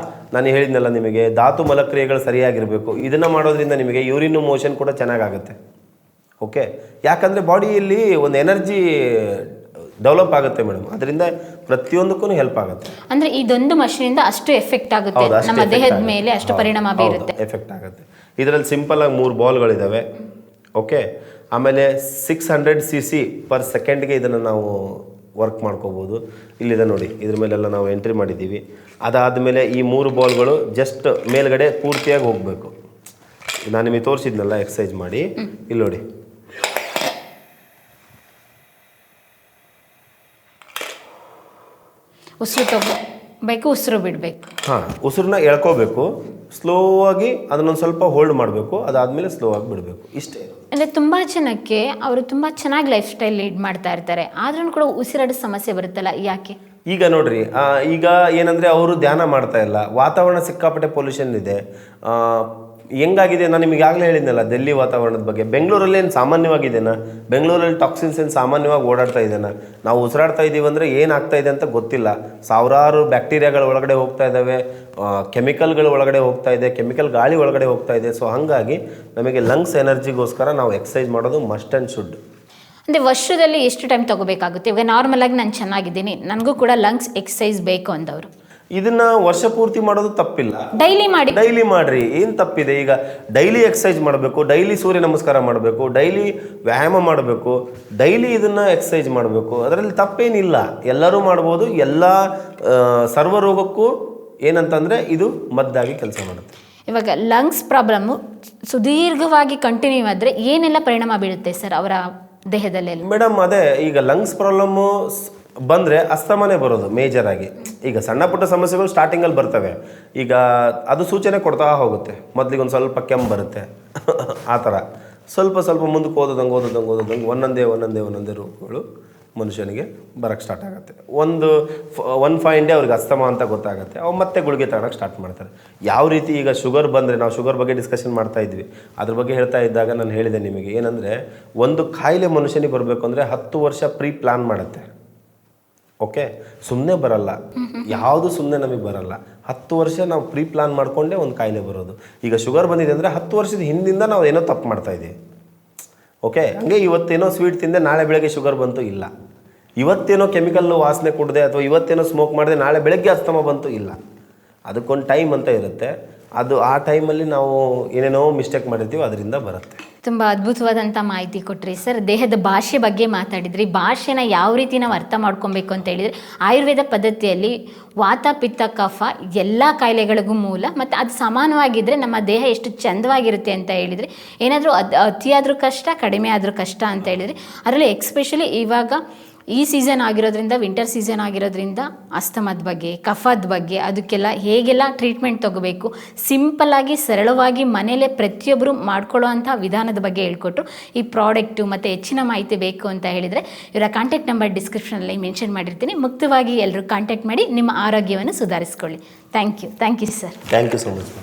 S2: ನಾನು ಹೇಳಿದ್ನಲ್ಲ ನಿಮಗೆ, ಧಾತು ಮಲಕ್ರಿಯೆಗಳು ಸರಿಯಾಗಿರಬೇಕು. ಇದನ್ನು ಮಾಡೋದ್ರಿಂದ ನಿಮಗೆ ಯೂರಿನ್ ಮೋಷನ್ ಕೂಡ ಚೆನ್ನಾಗಾಗುತ್ತೆ. ಓಕೆ, ಯಾಕಂದರೆ ಬಾಡಿಯಲ್ಲಿ ಒಂದು ಎನರ್ಜಿ ಡೆವಲಪ್ ಆಗುತ್ತೆ ಮೇಡಮ್, ಅದರಿಂದ ಪ್ರತಿಯೊಂದಕ್ಕೂ ಹೆಲ್ಪ್ ಆಗುತ್ತೆ.
S1: ಅಂದ್ರೆ ಇದೊಂದು ಮಷೀನಿಂದ ಅಷ್ಟು ಎಫೆಕ್ಟ್ ಆಗುತ್ತೆ ನಮ್ಮ ದೇಹದ ಮೇಲೆ, ಅಷ್ಟು ಪರಿಣಾಮ ಬೀರುತ್ತೆ,
S2: ಎಫೆಕ್ಟ್ ಆಗುತ್ತೆ. ಇದರಲ್ಲಿ ಸಿಂಪಲ್ ಆಗಿ 3 ಬಾಲ್ಗಳಿದ್ದಾವೆ. ಓಕೆ, ಆಮೇಲೆ 600 cc ಪರ್ ಸೆಕೆಂಡ್ಗೆ ಇದನ್ನು ನಾವು ವರ್ಕ್ ಮಾಡ್ಕೋಬೋದು. ಇಲ್ಲಿದೆ ನೋಡಿ, ಇದ್ರ ಮೇಲೆಲ್ಲ ನಾವು ಎಂಟ್ರಿ ಮಾಡಿದ್ದೀವಿ. ಅದಾದಮೇಲೆ ಈ 3 ಬಾಲ್ಗಳು ಜಸ್ಟ್ ಮೇಲ್ಗಡೆ ಪೂರ್ತಿಯಾಗಿ ಹೋಗಬೇಕು. ನಾನು ನಿಮಗೆ ತೋರಿಸಿದ್ನಲ್ಲ ಎಕ್ಸಸೈಸ್ ಮಾಡಿ, ಇಲ್ಲಿ ನೋಡಿ.
S1: ಉಸಿರು ತಗೋಬೇಕು, ಉಸಿರು ಬಿಡಬೇಕು.
S2: ಹಾಂ, ಉಸಿರನ್ನ ಎಳ್ಕೋಬೇಕು, ಸ್ಲೋ ಆಗಿ ಅದನ್ನೊಂದು ಸ್ವಲ್ಪ ಹೋಲ್ಡ್ ಮಾಡಬೇಕು, ಅದಾದಮೇಲೆ ಸ್ಲೋ ಆಗಿ ಬಿಡಬೇಕು, ಇಷ್ಟೇ.
S1: ಅಂದರೆ ತುಂಬ ಜನಕ್ಕೆ ಅವರು ತುಂಬ ಚೆನ್ನಾಗಿ ಲೈಫ್ ಸ್ಟೈಲ್ ಲೀಡ್ ಮಾಡ್ತಾ ಇರ್ತಾರೆ, ಆದ್ರೂ ಕೂಡ ಉಸಿರಾಡೋ ಸಮಸ್ಯೆ ಬರುತ್ತಲ್ಲ, ಯಾಕೆ?
S2: ಈಗ ನೋಡ್ರಿ, ಈಗ ಏನಂದರೆ ಅವರು ಧ್ಯಾನ ಮಾಡ್ತಾ ಇಲ್ಲ, ವಾತಾವರಣ ಸಿಕ್ಕಾಪಟ್ಟೆ ಪೊಲ್ಯೂಷನ್ ಇದೆ. ಹೆಂಗಾಗಿದೆ, ನಾನು ನಿಮಗೆ ಆಗಲೇ ಹೇಳಿದ್ನಲ್ಲ ಡೆಲ್ಲಿ ವಾತಾವರಣದ ಬಗ್ಗೆ. ಬೆಂಗಳೂರಲ್ಲಿ ಏನು ಸಾಮಾನ್ಯವಾಗಿದೆನಾ? ಬೆಂಗಳೂರಲ್ಲಿ ಟಾಕ್ಸಿನ್ಸ್ ಏನು ಸಾಮಾನ್ಯವಾಗಿ ಓಡಾಡ್ತಾ ಇದೆನಾ? ನಾವು ಉಸಿರಾಡ್ತಾ ಇದ್ದೀವಿ ಅಂದರೆ ಏನಾಗ್ತಾ ಇದೆ ಅಂತ ಗೊತ್ತಿಲ್ಲ. ಸಾವಿರಾರು ಬ್ಯಾಕ್ಟೀರಿಯಾಗಳ ಒಳಗಡೆ ಹೋಗ್ತಾ ಇದ್ದಾವೆ, ಕೆಮಿಕಲ್ಗಳ ಒಳಗಡೆ ಹೋಗ್ತಾ ಇದೆ, ಕೆಮಿಕಲ್ ಗಾಳಿ ಒಳಗಡೆ ಹೋಗ್ತಾ ಇದೆ. ಸೊ ಹಾಗಾಗಿ ನಮಗೆ ಲಂಗ್ಸ್ ಎನರ್ಜಿಗೋಸ್ಕರ ನಾವು ಎಕ್ಸಸೈಸ್ ಮಾಡೋದು ಮಸ್ಟ್ ಆ್ಯಂಡ್ ಶುಡ್.
S1: ಅಂದರೆ ವರ್ಷದಲ್ಲಿ ಎಷ್ಟು ಟೈಮ್ ತೊಗೋಬೇಕಾಗುತ್ತೆ? ಇವಾಗ ನಾರ್ಮಲಾಗಿ ನಾನು ಚೆನ್ನಾಗಿದ್ದೀನಿ, ನನಗೂ ಕೂಡ ಲಂಗ್ಸ್ ಎಕ್ಸಸೈಸ್ ಬೇಕು ಅಂದವರು
S2: ಇದನ್ನ ವರ್ಷ ಪೂರ್ತಿ ಮಾಡೋದು ತಪ್ಪಿಲ್ಲ.
S1: ಡೈಲಿ
S2: ಮಾಡ್ರಿ, ಏನು ತಪ್ಪಿದೆ? ಈಗ ಡೈಲಿ ಎಕ್ಸಸೈಸ್ ಮಾಡಬೇಕು, ಡೈಲಿ ಸೂರ್ಯ ನಮಸ್ಕಾರ ಮಾಡಬೇಕು, ಡೈಲಿ ವ್ಯಾಯಾಮ ಮಾಡಬೇಕು, ಡೈಲಿ ಇದನ್ನ ಎಕ್ಸಸೈಸ್ ಮಾಡಬೇಕು. ಅದರಲ್ಲಿ ತಪ್ಪೇನಿಲ್ಲ, ಎಲ್ಲರೂ ಮಾಡ್ಬೋದು. ಎಲ್ಲ ಸರ್ವ ರೋಗಕ್ಕೂ ಏನಂತಂದರೆ ಇದು ಮದ್ದಾಗಿ ಕೆಲಸ ಮಾಡುತ್ತೆ.
S1: ಇವಾಗ ಲಂಗ್ಸ್ ಪ್ರಾಬ್ಲಮ್ಮು ಸುದೀರ್ಘವಾಗಿ ಕಂಟಿನ್ಯೂ ಆದರೆ ಏನೆಲ್ಲ ಪರಿಣಾಮ ಬೀಳುತ್ತೆ ಸರ್ ಅವರ ದೇಹದಲ್ಲಿ?
S2: ಮೇಡಮ್, ಅದೇ ಈಗ ಲಂಗ್ಸ್ ಪ್ರಾಬ್ಲಮ್ಮು ಬಂದರೆ ಅಸ್ತಮನೆ ಬರೋದು ಮೇಜರ್ ಆಗಿ. ಈಗ ಸಣ್ಣ ಪುಟ್ಟ ಸಮಸ್ಯೆಗಳು ಸ್ಟಾರ್ಟಿಂಗಲ್ಲಿ ಬರ್ತವೆ, ಈಗ ಅದು ಸೂಚನೆ ಕೊಡ್ತಾ ಹೋಗುತ್ತೆ. ಮೊದಲಿಗೆ ಒಂದು ಸ್ವಲ್ಪ ಕೆಮ್ಮು ಬರುತ್ತೆ, ಆ ಥರ ಸ್ವಲ್ಪ ಮುಂದಕ್ಕೆ ಓದೋದಂಗೆ ಒಂದೊಂದೇ ರೋಗಗಳು ಮನುಷ್ಯನಿಗೆ ಬರೋಕ್ಕೆ ಸ್ಟಾರ್ಟ್ ಆಗುತ್ತೆ. ಒನ್ ಫೈನ್ ಡೇ ಅವ್ರಿಗೆ ಅಸ್ತಮ ಅಂತ ಗೊತ್ತಾಗುತ್ತೆ, ಅವ್ರು ಮತ್ತೆ ಗುಳಿಗೆ ತಗೊಳಕ್ಕೆ ಸ್ಟಾರ್ಟ್ ಮಾಡ್ತಾರೆ. ಯಾವ ರೀತಿ ಈಗ ಶುಗರ್ ಬಂದರೆ, ನಾವು ಶುಗರ್ ಬಗ್ಗೆ ಡಿಸ್ಕಷನ್ ಮಾಡ್ತಾ ಇದ್ವಿ, ಅದ್ರ ಬಗ್ಗೆ ಹೇಳ್ತಾ ಇದ್ದಾಗ ನಾನು ಹೇಳಿದೆ ನಿಮಗೆ ಏನಂದರೆ, ಒಂದು ಕಾಯಿಲೆ ಮನುಷ್ಯನಿಗೆ ಬರಬೇಕು ಅಂದರೆ 10 ವರ್ಷ ಪ್ರೀ ಪ್ಲ್ಯಾನ್ ಮಾಡುತ್ತೆ. ಓಕೆ, ಸುಮ್ಮನೆ ಬರಲ್ಲ, ಯಾವುದು ಸುಮ್ಮನೆ ನಮಗೆ ಬರಲ್ಲ. 10 ವರ್ಷ ನಾವು ಪ್ರೀ ಪ್ಲ್ಯಾನ್ ಮಾಡಿಕೊಂಡೇ ಒಂದು ಕಾಯಿಲೆ ಬರೋದು. ಈಗ ಶುಗರ್ ಬಂದಿದೆ ಅಂದರೆ 10 ವರ್ಷದ ಹಿಂದಿಂದ ನಾವು ಏನೋ ತಪ್ಪು ಮಾಡ್ತಾಯಿದ್ದೀವಿ. ಓಕೆ, ಹಂಗೆ ಇವತ್ತೇನೋ ಸ್ವೀಟ್ ತಿಂದೆ ನಾಳೆ ಬೆಳಗ್ಗೆ ಶುಗರ್ ಬಂತು ಇಲ್ಲ, ಇವತ್ತೇನೋ ಕೆಮಿಕಲ್ ವಾಸನೆ ಕುಡಿದೆ ಅಥವಾ ಇವತ್ತೇನೋ ಸ್ಮೋಕ್ ಮಾಡಿದೆ ನಾಳೆ ಬೆಳಗ್ಗೆ ಅಸ್ತಮ ಬಂತು ಇಲ್ಲ. ಅದಕ್ಕೊಂದು ಟೈಮ್ ಅಂತ ಇರುತ್ತೆ, ಅದು ಆ ಟೈಮಲ್ಲಿ ನಾವು ಏನೇನೋ ಮಿಸ್ಟೇಕ್ ಮಾಡಿರ್ತೀವಿ, ಅದರಿಂದ ಬರುತ್ತೆ.
S1: ತುಂಬ ಅದ್ಭುತವಾದಂಥ ಮಾಹಿತಿ ಕೊಟ್ರಿ ಸರ್. ದೇಹದ ಭಾಷೆ ಬಗ್ಗೆ ಮಾತಾಡಿದ್ರಿ. ಭಾಷೆನ ಯಾವ ರೀತಿ ನಾವು ಅರ್ಥ ಮಾಡ್ಕೊಬೇಕು ಅಂತ ಹೇಳಿದರೆ, ಆಯುರ್ವೇದ ಪದ್ಧತಿಯಲ್ಲಿ ವಾತ ಪಿತ್ತ ಕಫ ಎಲ್ಲ ಕಾಯಿಲೆಗಳಿಗೂ ಮೂಲ, ಮತ್ತು ಅದು ಸಮಾನವಾಗಿದ್ದರೆ ನಮ್ಮ ದೇಹ ಎಷ್ಟು ಚಂದವಾಗಿರುತ್ತೆ ಅಂತ ಹೇಳಿದರೆ, ಏನಾದರೂ ಅತಿಯಾದರೂ ಕಷ್ಟ, ಕಡಿಮೆ ಆದರೂ ಕಷ್ಟ ಅಂತ ಹೇಳಿದರೆ, ಅದರಲ್ಲಿ ಎಕ್ಸ್ಪೆಷಲಿ ಇವಾಗ ಈ ಸೀಸನ್ ಆಗಿರೋದ್ರಿಂದ, ವಿಂಟರ್ ಸೀಸನ್ ಆಗಿರೋದ್ರಿಂದ ಅಸ್ತಮದ ಬಗ್ಗೆ, ಕಫದ ಬಗ್ಗೆ, ಅದಕ್ಕೆಲ್ಲ ಹೇಗೆಲ್ಲ ಟ್ರೀಟ್ಮೆಂಟ್ ತೊಗೋಬೇಕು, ಸಿಂಪಲ್ಲಾಗಿ ಸರಳವಾಗಿ ಮನೇಲೇ ಪ್ರತಿಯೊಬ್ಬರು ಮಾಡ್ಕೊಳ್ಳೋ ಅಂಥ ವಿಧಾನದ ಬಗ್ಗೆ ಹೇಳ್ಕೊಟ್ರು. ಈ ಪ್ರಾಡಕ್ಟು ಮತ್ತು ಹೆಚ್ಚಿನ ಮಾಹಿತಿ ಬೇಕು ಅಂತ ಹೇಳಿದರೆ ಇವರ ಕಾಂಟ್ಯಾಕ್ಟ್ ನಂಬರ್ ಡಿಸ್ಕ್ರಿಪ್ಷನಲ್ಲಿ ಮೆನ್ಷನ್ ಮಾಡಿರ್ತೀನಿ. ಮುಕ್ತವಾಗಿ ಎಲ್ಲರೂ ಕಾಂಟ್ಯಾಕ್ಟ್ ಮಾಡಿ ನಿಮ್ಮ ಆರೋಗ್ಯವನ್ನು ಸುಧಾರಿಸ್ಕೊಳ್ಳಿ. Thank you sir.
S2: Thank you so much.